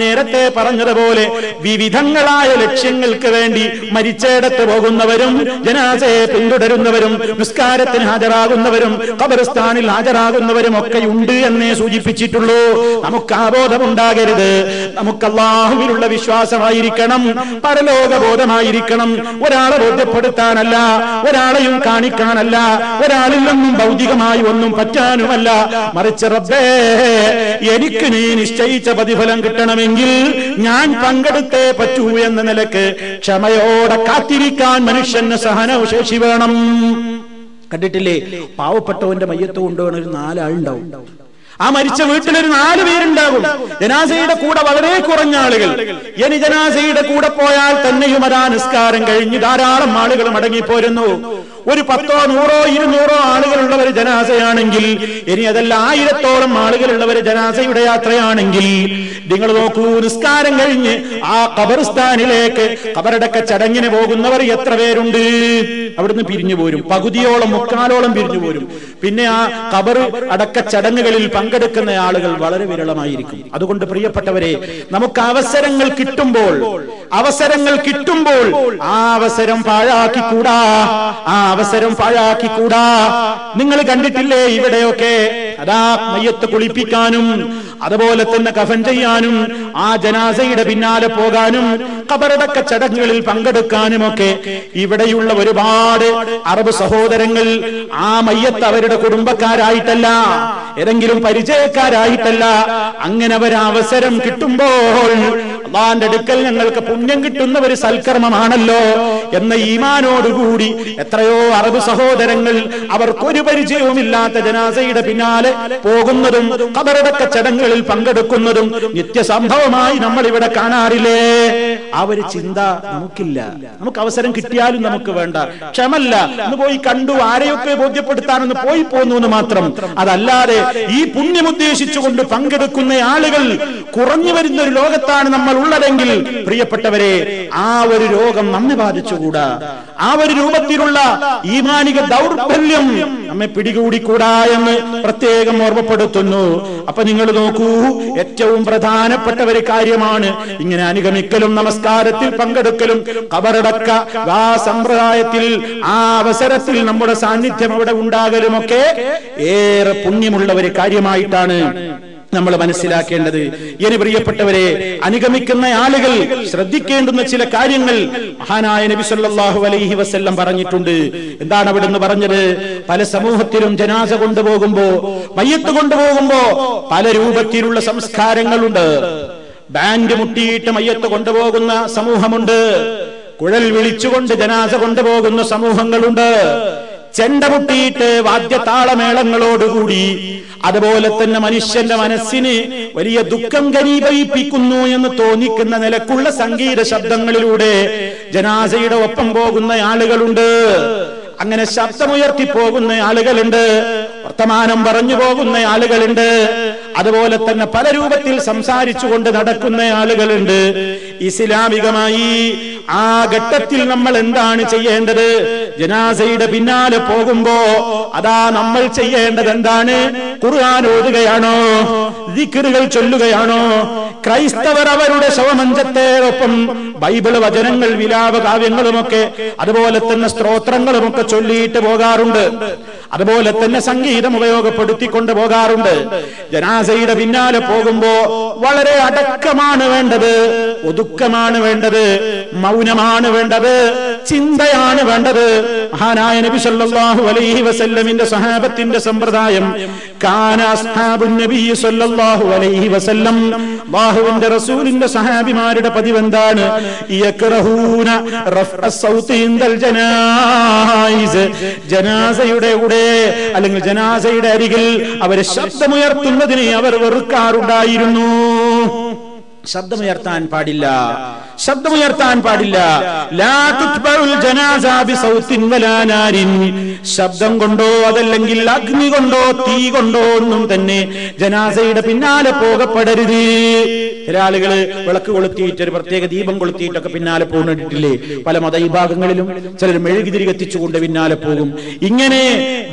നേരത്തെ പറഞ്ഞതുപോലെ വിവിധങ്ങളായ ലക്ഷ്യങ്ങൾക്ക് വേണ്ടി മരിച്ചയിടത്ത് പോകുന്നവരും, ജനാസയെ പിന്തുടരുന്നവരും, നിസ്കാരത്തിന് ഹാജരാകുന്നവരും, ഖബർസ്ഥാനിൽ ഹാജരാകുന്നവരും ഒക്കെ ഉണ്ട് എന്നേ സൂചിപ്പിച്ചിട്ടുള്ളൂ. നമുക്ക് ആ ബോധമുണ്ടാകരുത്. നമുക്ക് അല്ലാഹുവിലുള്ള വിശ്വാസമായിരിക്കണം, പരലോക ബോധമായിരിക്കണം. ഒരാളെ ബോധ്യപ്പെടുത്താനല്ല, ഒരാളെയും കാണിക്കാനല്ല, ഒരാളിൽ നിന്നും ഭൗതികമായി ഒന്നും പറ്റാനുമല്ല, മറിച്ച് റബ്ബേ എനിക്ക് നീ നിശ്ചയിച്ച പ്രതിഫലം കിട്ടണമെങ്കിൽ ഞാൻ പങ്കെടുത്തേ പറ്റൂ എന്ന നിലക്ക് ക്ഷമയോടെ കാത്തിരിക്കാൻ മനുഷ്യന് സഹനശേഷി വേണം. കണ്ടിട്ടില്ലേ, പാവപ്പെട്ടവന്റെ മയ്യത്ത് കൊണ്ടുപോകുന്ന ഒരു 4 ആളുണ്ടാവും. ആ മരിച്ച വീട്ടിലൊരു 4 പേരുണ്ടാകും. ജനാസയുടെ കൂടെ വളരെ കുറഞ്ഞ ആളുകൾ. ഇനി ജനാസയുടെ കൂടെ പോയാൽ തന്നെയും അതാ നിസ്കാരം കഴിഞ്ഞ് ധാരാളം ആളുകൾ മടങ്ങിപ്പോരുന്നു. ഒരു 10ഓ 100ഓ 200ഓ ആളുകളുള്ളവർ ജനാസയാണെങ്കിൽ, ഇനി അതല്ല 1000ഓളം ആളുകളുള്ളവർ ജനാസയുടെ യാത്രയാണെങ്കിൽ, നിങ്ങൾ നോക്കൂ, നിസ്കാരം കഴിഞ്ഞ് ആ ഖബർസ്ഥാനിലേക്ക് ഖബറടക്ക ചടങ്ങിന് പോകുന്നവർ എത്ര പേരുണ്ട്? അവിടുന്ന് പിരിഞ്ഞു പോരും, പകുതിയോളം 3/4ഓളം പിരിഞ്ഞു പോരും. പിന്നെ ആ ഖബർ അടക്ക ചടങ്ങുകളിൽ പങ്കെടുക്കുന്ന ആളുകൾ വളരെ വിരളമായിരിക്കും. അതുകൊണ്ട് പ്രിയപ്പെട്ടവരെ, നമുക്ക് അവസരങ്ങൾ കിട്ടുമ്പോൾ ആ അവസരം പാഴാക്കിക്കൂടാ, ആ അവസരം പാഴാക്കിക്കൂടാ. നിങ്ങൾ കണ്ടിട്ടില്ലേ, ഇവിടെയൊക്കെ അതാ മയ്യത്ത് കുളിപ്പിക്കാനും അതുപോലെ തന്നെ കഫൻ ചെയ്യാനും ആ ജനാസയുടെ പിന്നാലെ പോകാനും ഖബറടക്ക ചടങ്ങുകളിൽ പങ്കെടുക്കാനും ഒക്കെ ഇവിടെയുള്ള ഒരുപാട് അറബ് സഹോദരങ്ങൾ ആ മയ്യത്ത് അവരുടെ കുടുംബക്കാരായിട്ടല്ല, ഏതെങ്കിലും പരിചയക്കാരായിട്ടല്ല, അങ്ങനെ ഒരു അവസരം കിട്ടുമ്പോൾ അല്ലാഹുവിന്റെ അടുക്കൽ ഞങ്ങൾക്ക് പുണ്യം കിട്ടുന്ന ഒരു സൽക്കർമ്മമാണല്ലോ എന്ന ഈമാനോടുകൂടി എത്രയോ അറബ് സഹോദരങ്ങൾ അവർക്കൊരു പരിചയവുമില്ലാത്ത ജനാസയുടെ പിന്നാലെ പോകുന്നതും ഖബറടക്ക ചടങ്ങുകളിൽ പങ്കെടുക്കുന്നതും നിത്യസംഭവമായി നമ്മൾ ഇവിടെ കാണാറില്ലേ? ആ ഒരു ചിന്ത നമുക്കില്ല. നമുക്ക് അവസരം കിട്ടിയാലും നമുക്ക് വേണ്ട, ക്ഷമല്ല. ഒന്ന് പോയി കണ്ടു, ആരെയൊക്കെ ബോധ്യപ്പെടുത്താനൊന്ന് പോയി പോന്നു എന്ന് മാത്രം. അതല്ലാതെ ഈ പുണ്യം ഉദ്ദേശിച്ചുകൊണ്ട് പങ്കെടുക്കുന്ന ആളുകൾ കുറഞ്ഞു വരുന്ന ഒരു ലോകത്താണ് നമ്മൾ നമ്മൾ ഉള്ളതെങ്കിൽ പ്രിയപ്പെട്ടവരെ, ആ ഒരു രോഗം നമ്മെ ബാധിച്ചുകൂടാ, ആ ഒരു രൂപത്തിലുള്ള ഈമാനിക ദൗർബല്യം നമ്മെ പിടികൂടിക്കൂടാ എന്ന് പ്രത്യേകം ഓർമ്മപ്പെടുത്തുന്നു. അപ്പൊ നിങ്ങൾ നോക്കൂ, ഏറ്റവും പ്രധാനപ്പെട്ട ഒരു കാര്യമാണ് ഇങ്ങനെ അനുഗമിക്കലും നമസ്കാരത്തിൽ പങ്കെടുക്കലും ഖബറടക്ക ആ സമ്പ്രദായത്തിൽ ആ അവസരത്തിൽ നമ്മുടെ സാന്നിധ്യം അവിടെ ഉണ്ടാകലുമൊക്കെ ഏറെ പുണ്യമുള്ള ഒരു കാര്യമായിട്ടാണ് നമ്മൾ മനസ്സിലാക്കേണ്ടത്. ഇനി പ്രിയപ്പെട്ടവരെ, അനുഗമിക്കുന്ന ആളുകൾ ശ്രദ്ധിക്കേണ്ടുന്ന ചില കാര്യങ്ങൾ മഹാനായ നബി സല്ലല്ലാഹു അലൈഹി വസല്ലം പറഞ്ഞിട്ടുണ്ട്. എന്താണ് അവിടുന്ന് പറഞ്ഞത്? പല സമൂഹത്തിലും ജനാസ കൊണ്ടുപോകുമ്പോ, മയ്യത്ത് കൊണ്ടുപോകുമ്പോ പല രൂപത്തിലുള്ള സംസ്കാരങ്ങളുണ്ട്. ബാൻഡ് മുട്ടിയിട്ട് മയ്യത്ത് കൊണ്ടുപോകുന്ന സമൂഹമുണ്ട്, കുഴൽ വിളിച്ചുകൊണ്ട് ജനാസ കൊണ്ടുപോകുന്ന സമൂഹങ്ങളുണ്ട്, ചെണ്ട മുട്ടിയിട്ട് വാദ്യതാളമേളങ്ങളോടുകൂടി, അതുപോലെ തന്നെ മനുഷ്യന്റെ മനസ്സിന് വലിയ ദുഃഖം ഘനീഭവിപ്പിക്കുന്നു എന്ന് തോന്നിക്കുന്ന നിലക്കുള്ള സംഗീത ശബ്ദങ്ങളിലൂടെ ജനാസയുടെ ഒപ്പം പോകുന്ന ആളുകളുണ്ട്. അങ്ങനെ ശബ്ദമുയർത്തി പോകുന്ന ആളുകളുണ്ട്, വർത്തമാനം പറഞ്ഞു പോകുന്ന ആളുകളുണ്ട്, അതുപോലെ തന്നെ പല രൂപത്തിൽ സംസാരിച്ചുകൊണ്ട് നടക്കുന്ന ആളുകളുണ്ട്. ഇസ്ലാമികമായി ആ ഘട്ടത്തിൽ നമ്മൾ എന്താണ് ചെയ്യേണ്ടത്? ജനാസയുടെ പിന്നാലെ പോകുമ്പോ അതാ നമ്മൾ ചെയ്യേണ്ടത് എന്താണ്? ഖുർആൻ ഓതുകയാണോ? ദിക്റുകൾ ചൊല്ലുകയാണോ? ക്രൈസ്തവർ അവരുടെ ശവമഞ്ചത്തോടൊപ്പം ബൈബിള് വചനങ്ങൾ, വിലാപ കാവ്യങ്ങളുമൊക്കെ അതുപോലെ തന്നെ സ്തോത്രങ്ങളുമൊക്കെ ചൊല്ലിയിട്ട് പോകാറുണ്ട്. അതുപോലെ തന്നെ സംഗീതം ഉപയോഗപ്പെടുത്തിക്കൊണ്ട് പോകാറുണ്ട്. ജനാസയുടെ പിന്നാലെ പോകുമ്പോ വളരെ അടക്കമാണ് വേണ്ടത്, ഒതുക്കമാണ് വേണ്ടത്, മൗനമാണ് വേണ്ടത്, ചിന്തയാണ് വേണ്ടത്. മഹാനായ നബി സല്ലല്ലാഹു അലൈഹി വസല്ലമിന്റെ സഹാബത്തിന്റെ സമ്പ്രദായം, കാന അസ്ഹാബുൻ നബി സല്ലല്ലാഹു അലൈഹി വസല്ലം, അല്ലാഹുവിന്റെ റസൂലിന്റെ സഹാബിമാരുടെ പതിവ് എന്താണ്? യക്റഹൂന റഫ്അ സൗതി ഇൻദൽ ജനായിസ്, ജനാസയുടെ കൂടെ അല്ലെങ്കിൽ ജനാസയുടെ അരികിൽ അവർ ശബ്ദമുയർത്തുന്നതിനെ അവർ വെറുക്കാറുണ്ടായിരുന്നു. ശബ്ദമുയർത്താൻ പാടില്ല, ശബ്ദമുയർത്താൻ പാടില്ല. ലാ തുത്ബഉൽ ജനാസ ബിസൗത്തിൻ വലാ നാരിൻ, ശബ്ദം കൊണ്ടോ അതല്ലെങ്കിൽ അഗ്നി കൊണ്ടോ തീ കൊണ്ടോ ഒന്നും തന്നെ ജനാസയുടെ പിന്നാലെ പോകപ്പെടരുത്. ചില ആളുകള് വിളക്ക് കൊളുത്തിയിട്ട് ഒരു പ്രത്യേക ദീപം കൊളുത്തിയിട്ടൊക്കെ പിന്നാലെ പോകുന്നിട്ടില്ലേ? പല മതവിഭാഗങ്ങളിലും ചിലർ മെഴുകുതിരി കത്തിച്ചുകൊണ്ട് പിന്നാലെ പോകും. ഇങ്ങനെ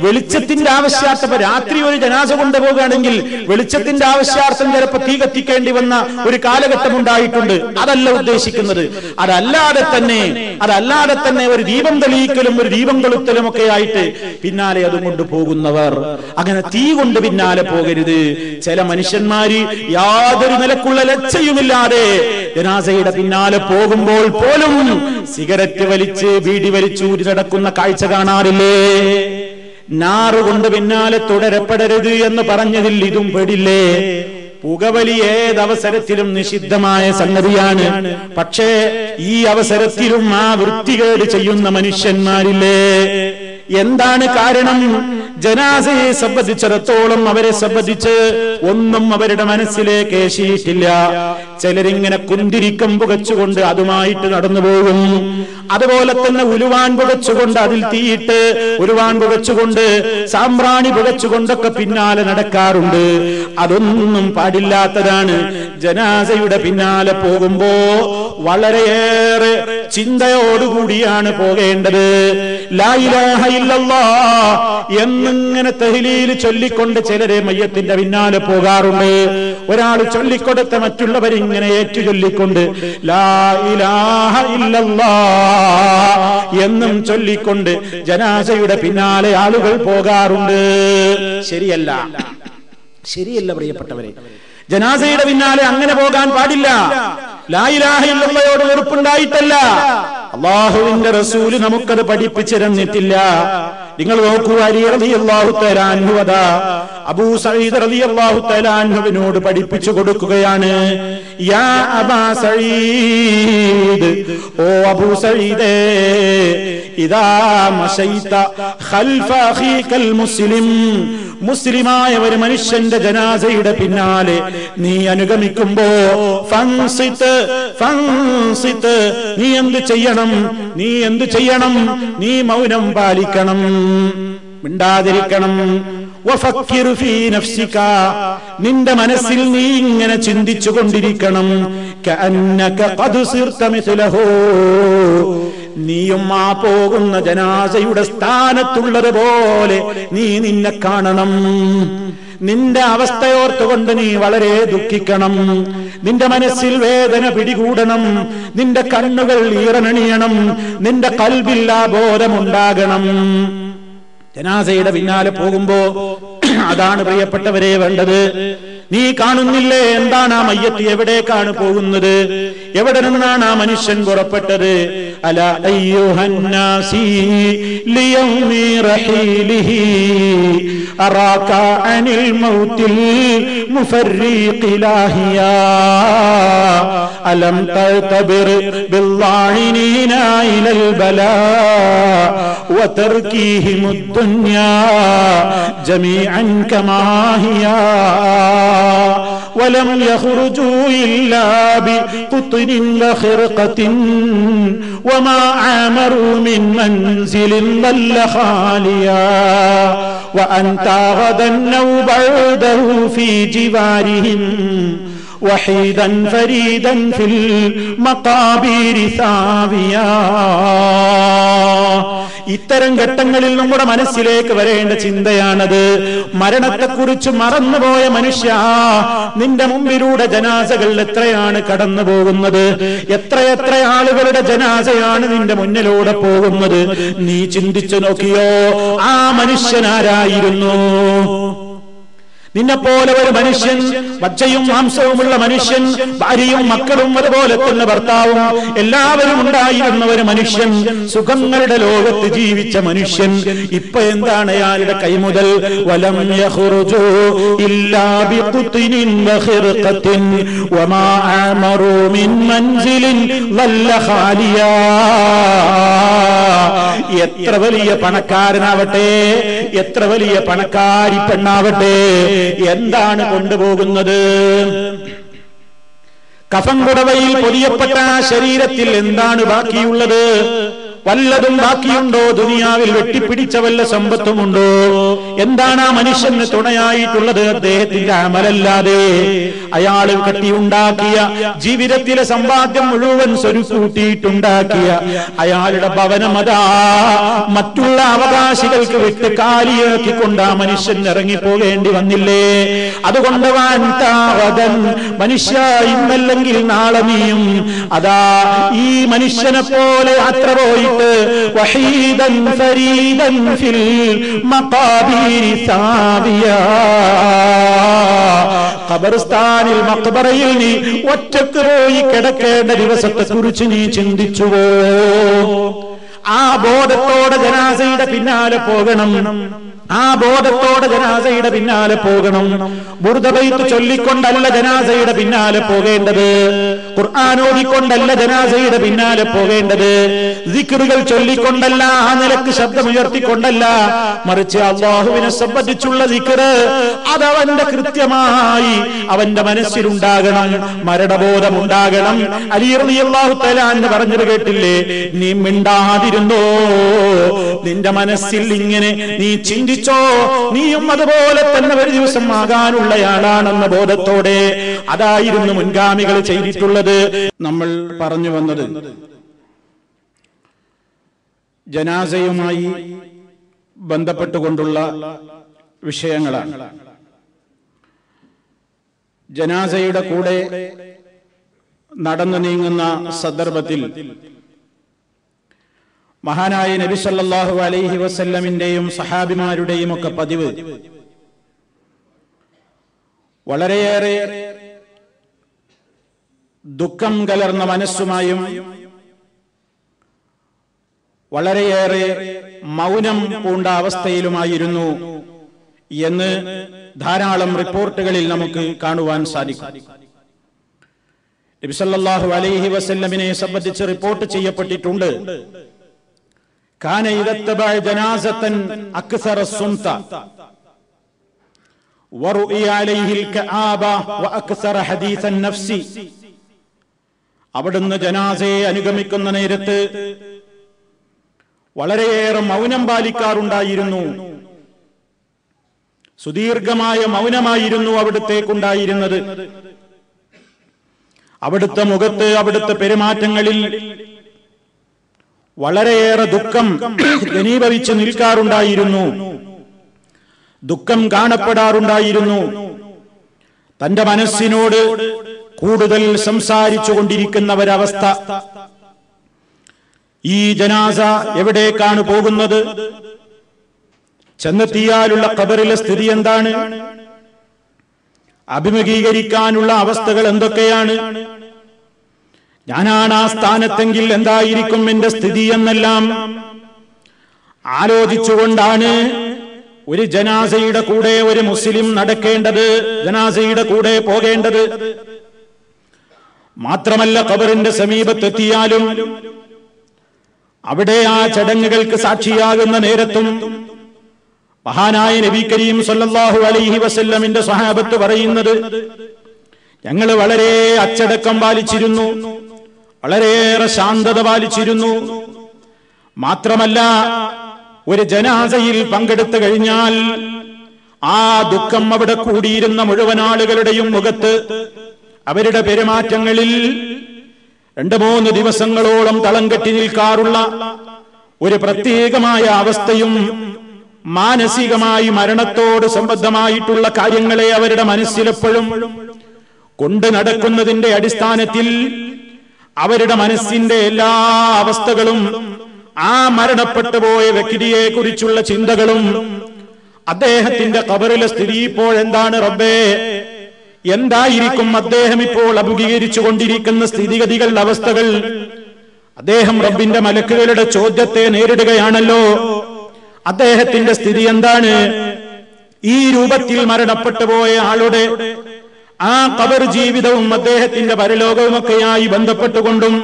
വെളിച്ചത്തിന്റെ ആവശ്യാർത്ഥം, രാത്രി ഒരു ജനാസ കൊണ്ടുപോകുകയാണെങ്കിൽ വെളിച്ചത്തിന്റെ ആവശ്യാർത്ഥം ചിലപ്പോൾ തീ കത്തിക്കേണ്ടി വന്ന ഒരു കാലഘട്ടം ഉണ്ടായിട്ടുണ്ട്. അതല്ല ഉദ്ദേശിക്കുന്നത്. അതല്ലാതെ തന്നെ ഒരു ദീപം തെളിയിക്കലും ഒരു ദീപം കൊളുത്തലും ഒക്കെ ആയിട്ട് പിന്നാലെ അതും കൊണ്ട് പോകുന്നവർ, അങ്ങനെ തീ കൊണ്ട് പിന്നാലെ പോകരുത്. ചില മനുഷ്യന്മാര് യാതൊരു നിലക്കുള്ള ലജ്ജയുമില്ലാതെ ജനാസയുടെ പിന്നാലെ പോകുമ്പോൾ പോലും സിഗരറ്റ് വലിച്ച് ബീഡി വലിച്ചൂരി നടക്കുന്ന കാഴ്ച കാണാറില്ലേ? നാറുകൊണ്ട് പിന്നാലെ തുടരപ്പെടരുത് എന്ന് പറഞ്ഞതിൽ ഇതും പെടില്ലേ? പുകവലി ഏതവസരത്തിലും നിഷിദ്ധമായ സംഗതിയാണ്. പക്ഷേ ഈ അവസരത്തിലും ആ വൃത്തികേട് ചെയ്യുന്ന മനുഷ്യന്മാരില്ലേ? എന്താണ് കാരണം? ജനാസയെ സംബന്ധിച്ചിടത്തോളം അവരെ സംബന്ധിച്ച് ഒന്നും അവരുടെ മനസ്സിലേക്ക് ഏശിയിട്ടില്ല. ചിലരിങ്ങനെ കുന്തിരിക്കം പുകച്ചുകൊണ്ട് അതുമായിട്ട് നടന്നു പോകും. അതുപോലെ തന്നെ ഉലുവാൻ പുകച്ചുകൊണ്ട് അതിൽ തീയിട്ട് ഉലുവാൻ പുകച്ചുകൊണ്ട് സാമ്പ്രാണി പുകച്ചുകൊണ്ടൊക്കെ പിന്നാലെ നടക്കാറുണ്ട്. അതൊന്നും പാടില്ലാത്തതാണ്. ജനാസയുടെ പിന്നാലെ പോകുമ്പോ വളരെയേറെ ചിന്തയോടുകൂടിയാണ് പോകേണ്ടത്. ലാ ഇലാഹ ഇല്ലല്ലാഹ് എന്നിങ്ങനെ തഹ്ലീൽ ചൊല്ലിക്കൊണ്ട് ചിലരെ മയ്യത്തിന്റെ പിന്നാലെ പോകാറുണ്ട്. ഒരാൾ ചൊല്ലിക്കൊടുത്ത മറ്റുള്ളവരിങ്ങനെ ഏറ്റു ചൊല്ലിക്കൊണ്ട് ലാ ഇലാഹ ഇല്ലല്ലാഹ് എന്നും ചൊല്ലിക്കൊണ്ട് ജനാസയുടെ പിന്നാലെ ആളുകൾ പോകാറുണ്ട്. ശരിയല്ല, ശരിയല്ല പ്രിയപ്പെട്ടവരെ. ജനാസയുടെ പിന്നാലെ അങ്ങനെ പോകാൻ പാടില്ല. ലാ ഇലാഹ ഇല്ലല്ലാഹയോട് വെറുപ്പുണ്ടായിട്ടല്ല, അല്ലാഹുവിന്റെ റസൂല് നമുക്കത് പഠിപ്പിച്ചു തന്നിട്ടില്ല. നിങ്ങൾ നോക്കൂ, അലി റളിയല്ലാഹു തആല അൻഹു അതാ അബൂ സഈദ് റളിയല്ലാഹു തആല അൻഹുവിനോട് പഠിപ്പിച്ചു കൊടുക്കുകയാണ്. യാ അബാ സഈദ്, ഓ അബൂ സഈദേ, ഇദാ മശൈത ഖൽഫ അഖീകൽ മുസ്ലിം, മുസ്ലിമായ ഒരു മനുഷ്യന്റെ ജനാസയുടെ പിന്നാലെ നീ അനുഗമിക്കുമ്പോ ഫൻസിത്, നീ എന്ത് ചെയ്യണം? നീ മൗനം പാലിക്കണം, മിണ്ടാതിരിക്കണം. വഫക്കിർ ഫീ നഫ്സിക, നിന്റെ മനസ്സിൽ നീ ഇങ്ങനെ ചിന്തിച്ചു കൊണ്ടിരിക്കണം. കഅന്നക ഖദ് സിർത മിസ്ലഹു, നീയും ആ പോകുന്ന ജനാസയുടെ സ്ഥാനത്തുള്ളതുപോലെ നീ നിന്നെ കാണണം. നിന്റെ അവസ്ഥയോർത്തുകൊണ്ട് നീ വളരെ ദുഃഖിക്കണം. നിന്റെ മനസ്സിൽ വേദന പിടികൂടണം. നിന്റെ കണ്ണുകൾ ഈറനണിയണം. നിന്റെ ഖൽബിൽ ആ ബോധമുണ്ടാകണം. ജനാസയുടെ പിന്നാലെ പോകുമ്പോ അതാണ് പ്രിയപ്പെട്ടവരെ വേണ്ടത്. നീ കാണുന്നില്ലേ എന്താണ് ആ മയ്യത്ത് എവിടേക്കാണ് പോകുന്നത്, എവിടെ നിന്നാണ് ആ മനുഷ്യൻ പുറപ്പെട്ടത്? അല അയ്യുഹന്നാസി ലിയൗമി റഹീലിഹി അറാക അനിൽ മൗതിൽ മുഫർരിഖി ലാഹിയാ അലം തഅ്തബിർ ബിൽളാഇനീന ഇലൽ ബലാ വതർകീഹിമുദ് ദുനിയാ ജമീഅൻ കമാ ഹിയാ ولم يخرجوا إلا بقطن وخرقة وما عامروا من منزل ظل خاليا وأنت غدا أو بعده في جوارهم وحيدا فريدا في المقابر ثاويا. ഇത്തരം ഘട്ടങ്ങളിൽ നമ്മുടെ മനസ്സിലേക്ക് വരേണ്ട ചിന്തയാണത്. മരണത്തെക്കുറിച്ച് മറന്നുപോയ മനുഷ്യ, നിന്റെ മുമ്പിലൂടെ ജനാസകൾ എത്രയാണ് കടന്നു പോകുന്നത്, എത്രയെത്ര ആളുകളുടെ ജനാസയാണ് നിന്റെ മുന്നിലൂടെ പോകുന്നത്. നീ ചിന്തിച്ചു നോക്കിയോ ആ മനുഷ്യനാരായിരുന്നു? നിന്നെപ്പോലെ ഒരു മനുഷ്യൻ, പച്ചയും മാംസവുമുള്ള മനുഷ്യൻ, ഭാര്യയും മക്കളും അതുപോലെ തന്നെ ഭർത്താവും എല്ലാവരും ഉണ്ടായിരുന്ന ഒരു മനുഷ്യൻ, സുഖങ്ങളുടെ ലോകത്ത് ജീവിച്ച മനുഷ്യൻ, ഇപ്പൊ എന്താണ് അയാളുടെ കൈമുതൽ? വലം യഖ്റുജു ഇല്ലാ ബിഖുത്നിൻ വഖിർഖത്തിൻ വമാ അമറു മിൻ മൻസിലിൻ വല്ല ഖാലിയാ. എത്ര വലിയ പണക്കാരനാവട്ടെ, എത്ര വലിയ പണക്കാരി പെണ്ണാവട്ടെ, എന്താണ് കൊണ്ടുപോകുന്നത്? കഫൻ പുടവയിൽ പൊതിയപ്പെട്ട ശരീരത്തിൽ എന്താണ് ബാക്കിയുള്ളത്? വല്ലതും ബാക്കിയുണ്ടോ? ദുനിയാവിൽ വെട്ടിപ്പിടിച്ച വല്ല സമ്പത്തുമുണ്ടോ? എന്താണ് ആ മനുഷ്യന് തുണയായിട്ടുള്ളത്? അദ്ദേഹത്തിന്റെ അമലല്ലാതെ. അയാൾ കെട്ടിയുണ്ടാക്കിയ ജീവിതത്തിലെ സമ്പാദ്യം മുഴുവൻ സ്വരുക്കൂട്ടിയിട്ടുണ്ടാക്കിയ അയാളുടെ ഭവനം അതാ മറ്റുള്ള അവകാശികൾക്ക് വിട്ട് കാലിയാക്കിക്കൊണ്ട് ആ മനുഷ്യൻ ഇറങ്ങിപ്പോകേണ്ടി വന്നില്ലേ? അതുകൊണ്ട് മനുഷ്യ, ഇന്നല്ലെങ്കിൽ നാളെ നീയും അതാ ഈ മനുഷ്യനെ പോലെ യാത്ര പോയി വഹീദൻ ഫരീദൻ ഫിൽ മഖാബിരി സാവിയാ. ഖബർസ്ഥാനിൽ മഖ്ബറയിൽ നീ ഒറ്റക്ക് പോയി കിടക്കേണ്ട ദിവസത്തെ കുറിച്ച് നീ ചിന്തിച്ചുവോ? ആ ബോധത്തോടെ ജനാസയുടെ പിന്നാലെ പോകണം. ആ ബോധത്തോടെ ജനാസയുടെ പിന്നാലെ പോകണം. ബുർദ ബൈത്ത് ചൊല്ലിക്കൊണ്ടല്ല ജനാസയുടെ പിന്നാലെ പോകേണ്ടത്. ഖുർആൻ ഓതിക്കൊണ്ടല്ല ജനാസയുടെ പിന്നാലെ പോകേണ്ടത്. ദിക്റുകൾ ചൊല്ലിക്കൊണ്ടല്ല, ആ നിലക്ക് ശബ്ദമുയർത്തിക്കൊണ്ടല്ല, മറിച്ച് അല്ലാഹുവിനെ സംബന്ധിച്ചുള്ള ദിക്ർ അതവന്റെ കൃത്യമായി അവന്റെ മനസ്സിലുണ്ടാകണം. മരണബോധം ഉണ്ടാകണം. അലി റളിയല്ലാഹു തആല അൻഹു പറഞ്ഞത് കേട്ടില്ലേ? നീ മിണ്ടാതിരുന്നോ, നിന്റെ മനസ്സിൽ ഇങ്ങനെ നീ ചിന്തിച്ചോ, നീയും അതുപോലെ തന്നെ ഒരു ദിവസം ആകാനുള്ളയാളാണെന്ന ബോധത്തോടെ. അതായിരുന്നു മുൻഗാമികൾ ചെയ്തിട്ടുള്ളത്. നമ്മൾ പറഞ്ഞു വന്നത് ജനാസയുമായി ബന്ധപ്പെട്ടുകൊണ്ടുള്ള വിഷയങ്ങളാണ്. ജനാസയുടെ കൂടെ നടന്നു നീങ്ങുന്ന സന്ദർഭത്തിൽ മഹാനായ നബി സല്ലല്ലാഹു അലൈഹി വസല്ലമിന്റെയും സഹാബിമാരുടെയും ഒക്കെ പതിവ് വളരെയേറെ ദുഃഖം കലർന്ന മനസ്സുമായും വളരെയേറെ മൗനം പൂണ്ട അവസ്ഥയിലുമായിരുന്നു എന്ന് ധാരാളം റിപ്പോർട്ടുകളിൽ നമുക്ക് കാണുവാൻ സാധിക്കും. നബി സല്ലല്ലാഹു അലൈഹി വസല്ലമിനെ സംബന്ധിച്ച് റിപ്പോർട്ട് ചെയ്യപ്പെട്ടിട്ടുണ്ട്. കാന ഇദത്തബഅ ജനാസതൻ അക്സറ സുംത വറുഇ അലൈഹിൽ കആബ വഅക്സറ ഹദീസൻ നഫ്സി. അവിടുന്ന് ജനാസയെ അനുഗമിക്കുന്ന നേരത്ത് വളരെയേറെ മൗനം പാലിക്കാറുണ്ടായിരുന്നു. സുദീർഘമായ മൗനമായിരുന്നു അവിടുത്തേക്കുണ്ടായിരുന്നത്. അവിടുത്തെ മുഖത്ത്, അവിടുത്തെ പെരുമാറ്റങ്ങളിൽ വളരെയേറെ ദുഃഖം ഘനീഭവിച്ച് നിൽക്കാറുണ്ടായിരുന്നു, ദുഃഖം കാണപ്പെടാറുണ്ടായിരുന്നു. തന്റെ മനസ്സിനോട് കൂടുതൽ സംസാരിച്ചു കൊണ്ടിരിക്കുന്ന ഒരവസ്ഥ. ഈ ജനാസ എവിടേക്കാണ് പോകുന്നത്? ചെന്നെത്തിയാലുള്ള ഖബറിലെ സ്ഥിതി എന്താണ്? അഭിമുഖീകരിക്കാനുള്ള അവസ്ഥകൾ എന്തൊക്കെയാണ്? ഞാനാണ് ആ സ്ഥാനത്തെങ്കിൽ എന്തായിരിക്കും എന്റെ സ്ഥിതി എന്നെല്ലാം ആലോചിച്ചുകൊണ്ടാണ് ഒരു ജനാസയുടെ കൂടെ ഒരു മുസ്ലിം നടക്കേണ്ടത്, ജനാസയുടെ കൂടെ പോകേണ്ടത്. മാത്രമല്ല, ഖബറിന്റെ സമീപത്തെത്തിയാലും അവിടെ ആ ചടങ്ങുകൾക്ക് സാക്ഷിയാകുന്ന നേരത്തും മഹാനായ നബി കരീം സല്ലല്ലാഹു അലൈഹി വസല്ലമിന്റെ സ്വഹാബത്ത് പറയുന്നത്, ഞങ്ങൾ വളരെ അച്ചടക്കം പാലിച്ചിരുന്നു, വളരെയേറെ ശാന്തത പാലിച്ചിരുന്നു. മാത്രമല്ല, ഒരു ജനാസയിൽ പങ്കെടുത്തു കഴിഞ്ഞാൽ ആ ദുഃഖം അവിടെ കൂടിയിരുന്ന മുഴുവൻ ആളുകളുടെയും മുഖത്ത്, അവരുടെ പെരുമാറ്റങ്ങളിൽ 2-3 ദിവസങ്ങളോളം തളം കെട്ടി നിൽക്കാറുള്ള ഒരു പ്രത്യേകമായ അവസ്ഥയും, മാനസികമായി മരണത്തോട് സംബന്ധമായിട്ടുള്ള കാര്യങ്ങളെ അവരുടെ മനസ്സിലെപ്പോഴും കൊണ്ട് നടക്കുന്നതിന്റെ അടിസ്ഥാനത്തിൽ അവരുടെ മനസ്സിന്റെ എല്ലാ അവസ്ഥകളും, ആ മരണപ്പെട്ടു പോയ വ്യക്തിയെ കുറിച്ചുള്ള ചിന്തകളും, അദ്ദേഹത്തിന്റെ ഖബറിലെ സ്ഥിതി ഇപ്പോഴെന്താണ് റബ്ബേ, എന്തായിരിക്കും അദ്ദേഹം ഇപ്പോൾ അഭിമുഖീകരിച്ചു കൊണ്ടിരിക്കുന്ന സ്ഥിതിഗതികളുടെ അവസ്ഥകൾ, അദ്ദേഹം റബ്ബിന്റെ മലക്കുകളുടെ ചോദ്യത്തെ നേരിടുകയാണല്ലോ, അദ്ദേഹത്തിന്റെ സ്ഥിതി എന്താണ്? ഈ രൂപത്തിൽ മരണപ്പെട്ടു പോയ ആളുടെ ആ ഖബർ ജീവിതവും അദ്ദേഹത്തിന്റെ പരലോകവുമൊക്കെയായി ബന്ധപ്പെട്ടുകൊണ്ടും,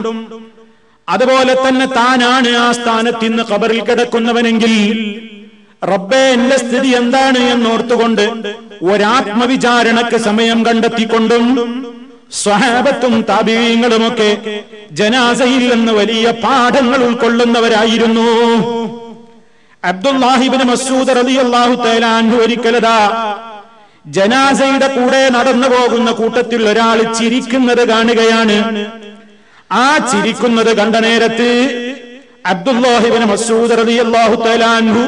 അതുപോലെ തന്നെ താനാണ് ആ സ്ഥാനത്ത് ഇന്ന് ഖബറിൽ കിടക്കുന്നവനെങ്കിൽ റബ്ബേ എന്റെ സ്ഥിതി എന്താണ് എന്നോർത്തുകൊണ്ട് ഒരാത്മവിചാരണക്ക് സമയം കണ്ടെത്തിക്കൊണ്ടും സ്വഹാബത്തും താബിഈങ്ങളുമൊക്കെ ജനാസയിൽ നിന്ന് വലിയ പാഠങ്ങൾ ഉൾക്കൊള്ളുന്നവരായിരുന്നു. അബ്ദുല്ലാഹി ഇബ്നു മസ്ഊദ് റളിയല്ലാഹു തആല അൻഹു ഒരിക്കലതാ ജനാസയുടെ കൂടെ നടന്നു പോകുന്ന കൂട്ടത്തിൽ ഒരാൾ ചിരിക്കുന്നത് കാണുകയാണ്. ആ ചിരിക്കുന്നത് കണ്ട നേരത്ത് അബ്ദുല്ലാഹി ഇബ്നു മസ്ഊദ് റളിയല്ലാഹു തആല അൻഹു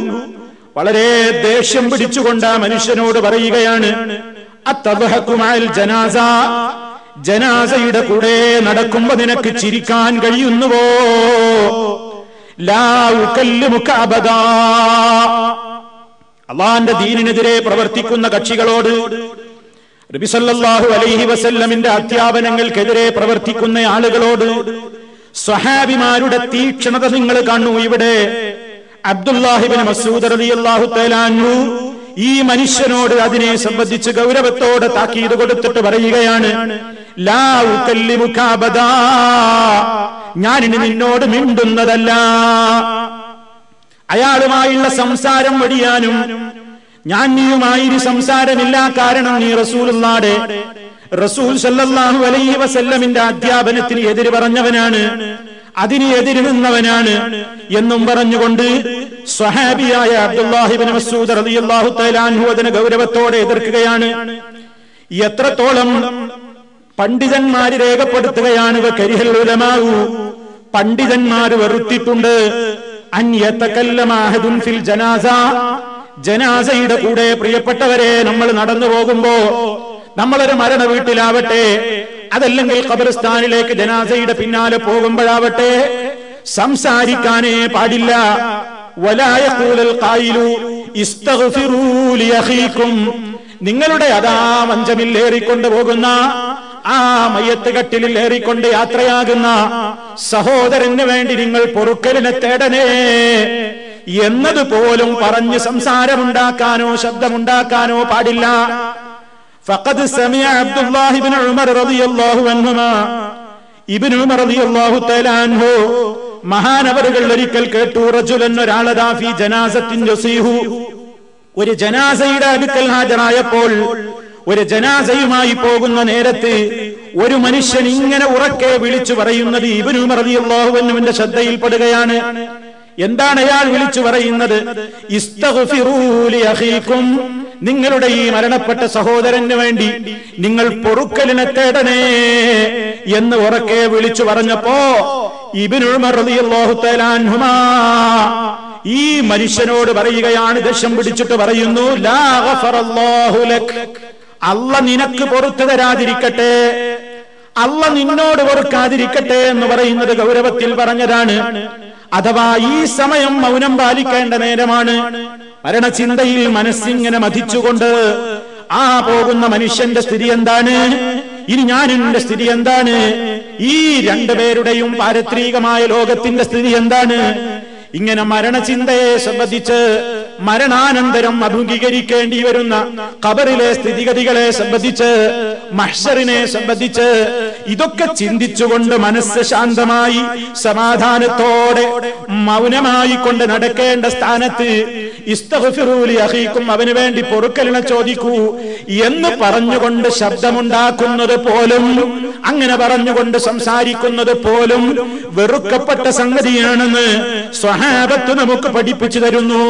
വളരെ ദേഷ്യം പിടിച്ചുകൊണ്ട് ആ മനുഷ്യനോട് പറയുകയാണ്, അത്തദ്ഹഖു മഅൽ ജനാസ, ജനാസയുടെ കൂടെ നടക്കുമ്പോൾ നിനക്ക് ചിരിക്കാൻ കഴിയുന്നുവോ? ലാ ഉകല്ലിമുക അബദാ. അല്ലാഹുവിന്റെ ദീനിനെതിരെ പ്രവർത്തിക്കുന്ന കക്ഷികളോട്, നബി സല്ലല്ലാഹു അലൈഹി വസല്ലമിന്റെ അധ്യാപനങ്ങൾക്കെതിരെ പ്രവർത്തിക്കുന്ന ആളുകളോട്, സ്വഹാബിമാരുടെ തീക്ഷ്ണത നിങ്ങൾ കാണൂ. ഇവിടെ അബ്ദുല്ലാഹി ഇബ്നു മസ്ഊദ് റളിയല്ലാഹു തആല അൻഹു ഈ മനുഷ്യനോട് അതിനെ സംബന്ധിച്ച് ഗൗരവത്തോടെ താക്കീത് കൊടുത്തിട്ട് പറയുകയാണ്, ലാ ഉകല്ലിമുക അബദാ, ഞാനിനി നിന്നോട് മിണ്ടുന്നതല്ല. അയാളുമായുള്ള സംസാരം വടിയാനും ഞാൻ നീയുമായി സംസാരമില്ല, കാരണം നീ റസൂൽ സല്ലല്ലാഹു അലൈഹി വസല്ലമിന്റെ അധ്യാപനത്തിന് എതിര് പറഞ്ഞവനാണ്, അതിന് എതിര് നിന്നവനാണ് എന്നും പറഞ്ഞുകൊണ്ട് സ്വഹാബിയായ അബ്ദുല്ലാഹി ഇബ്നു മസ്ഊദ് റളിയല്ലാഹു തആല അൻഹു അതിനെ ഗൗരവത്തോടെ എതിർക്കുകയാണ്. എത്രത്തോളം പണ്ഡിതന്മാര് രേഖപ്പെടുത്തുകയാണ്, വകരിഹൽ ഉലമാഉ, പണ്ഡിതന്മാർ വെറുത്തിട്ടുണ്ട്, അൻ യതകല്ലമ അഹദുൻ ഫിൽ ജനാസ, ജനാസയുടെ കൂടെ പ്രിയപ്പെട്ടവരെ നമ്മൾ നടന്നു പോകുമ്പോ, നമ്മളൊരു മരണ വീട്ടിലാവട്ടെ, അതല്ലെങ്കിൽ ഖബർസ്ഥാനിലേക്ക് ജനാസയുടെ പിന്നാലെ പോകുമ്പോഴാവട്ടെ, സംസാരിക്കാനേ പാടില്ല. വലാ യഖൂലുൽ ഖായിലു ഇസ്തഗ്ഫിറൂ ലിഅഖീകും, നിങ്ങളുടെ അതാ മഞ്ചമിൽ ഏറിക്കൊണ്ട് പോകുന്ന, ആ മയ്യത്ത് കട്ടിലിൽ ഏറിക്കൊണ്ട് യാത്രയാകുന്ന സഹോദരന് വേണ്ടി നിങ്ങൾ പൊറുക്കലിനെ തേടണേ എന്നതുപോലും പറഞ്ഞ് സംസാരമുണ്ടാക്കാനോ ശബ്ദമുണ്ടാക്കാനോ പാടില്ല. ഫഖദ് സമിഅ അബ്ദുല്ലാഹി ഇബ്നു ഉമർ റളിയല്ലാഹു അൻഹുമാ, ഇബ്നു ഉമർ റളിയല്ലാഹു തആല അൻഹു മഹാനവറുകൾ ഒരിക്കൽ കേട്ടു, റജുലൻ, ഒരാളദാ ഫീ ജനാസത്തിൻ യസീഹു, ഒരു ജനാസയുടെ അടുക്കൽ ഹാജരായപ്പോൾ, ഒരു ജനാസയുമായി പോകുന്ന നേരത്ത് ഒരു മനുഷ്യൻ ഇങ്ങനെ ഉറക്കെ വിളിച്ചു പറയുന്നത് ഇബ്നു ഉമർ റളിയല്ലാഹു അൻഹുവിന്റെ ശ്രദ്ധയിൽപ്പെടുകയാണ്. എന്താണ് അയാൾ വിളിച്ചു പറയുന്നത്? ഇസ്തഗ്ഫിറൂ ലിഅഖീകും, നിങ്ങളുടെ ഈ മരണപ്പെട്ട സഹോദരന് വേണ്ടി നിങ്ങൾ പൊറുക്കലിനെ തേടണേ എന്ന് ഉറക്കെ വിളിച്ചു പറഞ്ഞപ്പോ ഇബ്നു ഉമർ റളിയല്ലാഹു തആല അൻഹുമാ ഈ മനുഷ്യനോട് പറയുകയാണ്, ദേഷ്യം പിടിച്ചിട്ട് പറയുന്നു, ലാ ഗഫറല്ലാഹു ലക്, അല്ലാഹ് നിനക്ക് പൊറുത്തു തരാതിരിക്കട്ടെ, അല്ലാഹ് നിന്നോട് പൊറുക്കാതിരിക്കട്ടെ എന്ന് പറയുന്നത് ഗൗരവത്തിൽ പറഞ്ഞതാണ്. അഥവാ ഈ സമയം മൗനം പാലിക്കേണ്ട നേരമാണ്. മരണചിന്തയിൽ മനസ്സിങ്ങനെ മഥിച്ചുകൊണ്ട് ആ പോകുന്ന മനുഷ്യന്റെ സ്ഥിതി എന്താണ്, ഇനി ഞാനെന്റെ സ്ഥിതി എന്താണ്, ഈ രണ്ടുപേരുടെയും പാരത്രികമായ ലോകത്തിന്റെ സ്ഥിതി എന്താണ്, ഇങ്ങനെ മരണചിന്തയെ സംബന്ധിച്ച് മരണാനന്തരം അഭിമുഖീകരിക്കേണ്ടി വരുന്ന ഖബറിലെ സ്ഥിതിഗതികളെ സംബന്ധിച്ച് മഹ്ശറിനെ സംബന്ധിച്ച് ഇതൊക്കെ ചിന്തിച്ചുകൊണ്ട് മനസ്സ് ശാന്തമായി സമാധാനത്തോടെ മൗനമായി കൊണ്ട് നടക്കേണ്ട സ്ഥാനത്ത് ഇസ്തഗ്ഫിറൂ ലി അഖീകും, അവന് വേണ്ടി പൊറുക്കലിനെ ചോദിക്കൂ എന്ന് പറഞ്ഞുകൊണ്ട് ശബ്ദമുണ്ടാക്കുന്നത് പോലും, അങ്ങനെ പറഞ്ഞുകൊണ്ട് സംസാരിക്കുന്നത് പോലും വെറുക്കപ്പെട്ട സംഗതിയാണെന്ന് സ്വഹാബത്ത് നമുക്ക് പഠിപ്പിച്ചു തരുന്നു.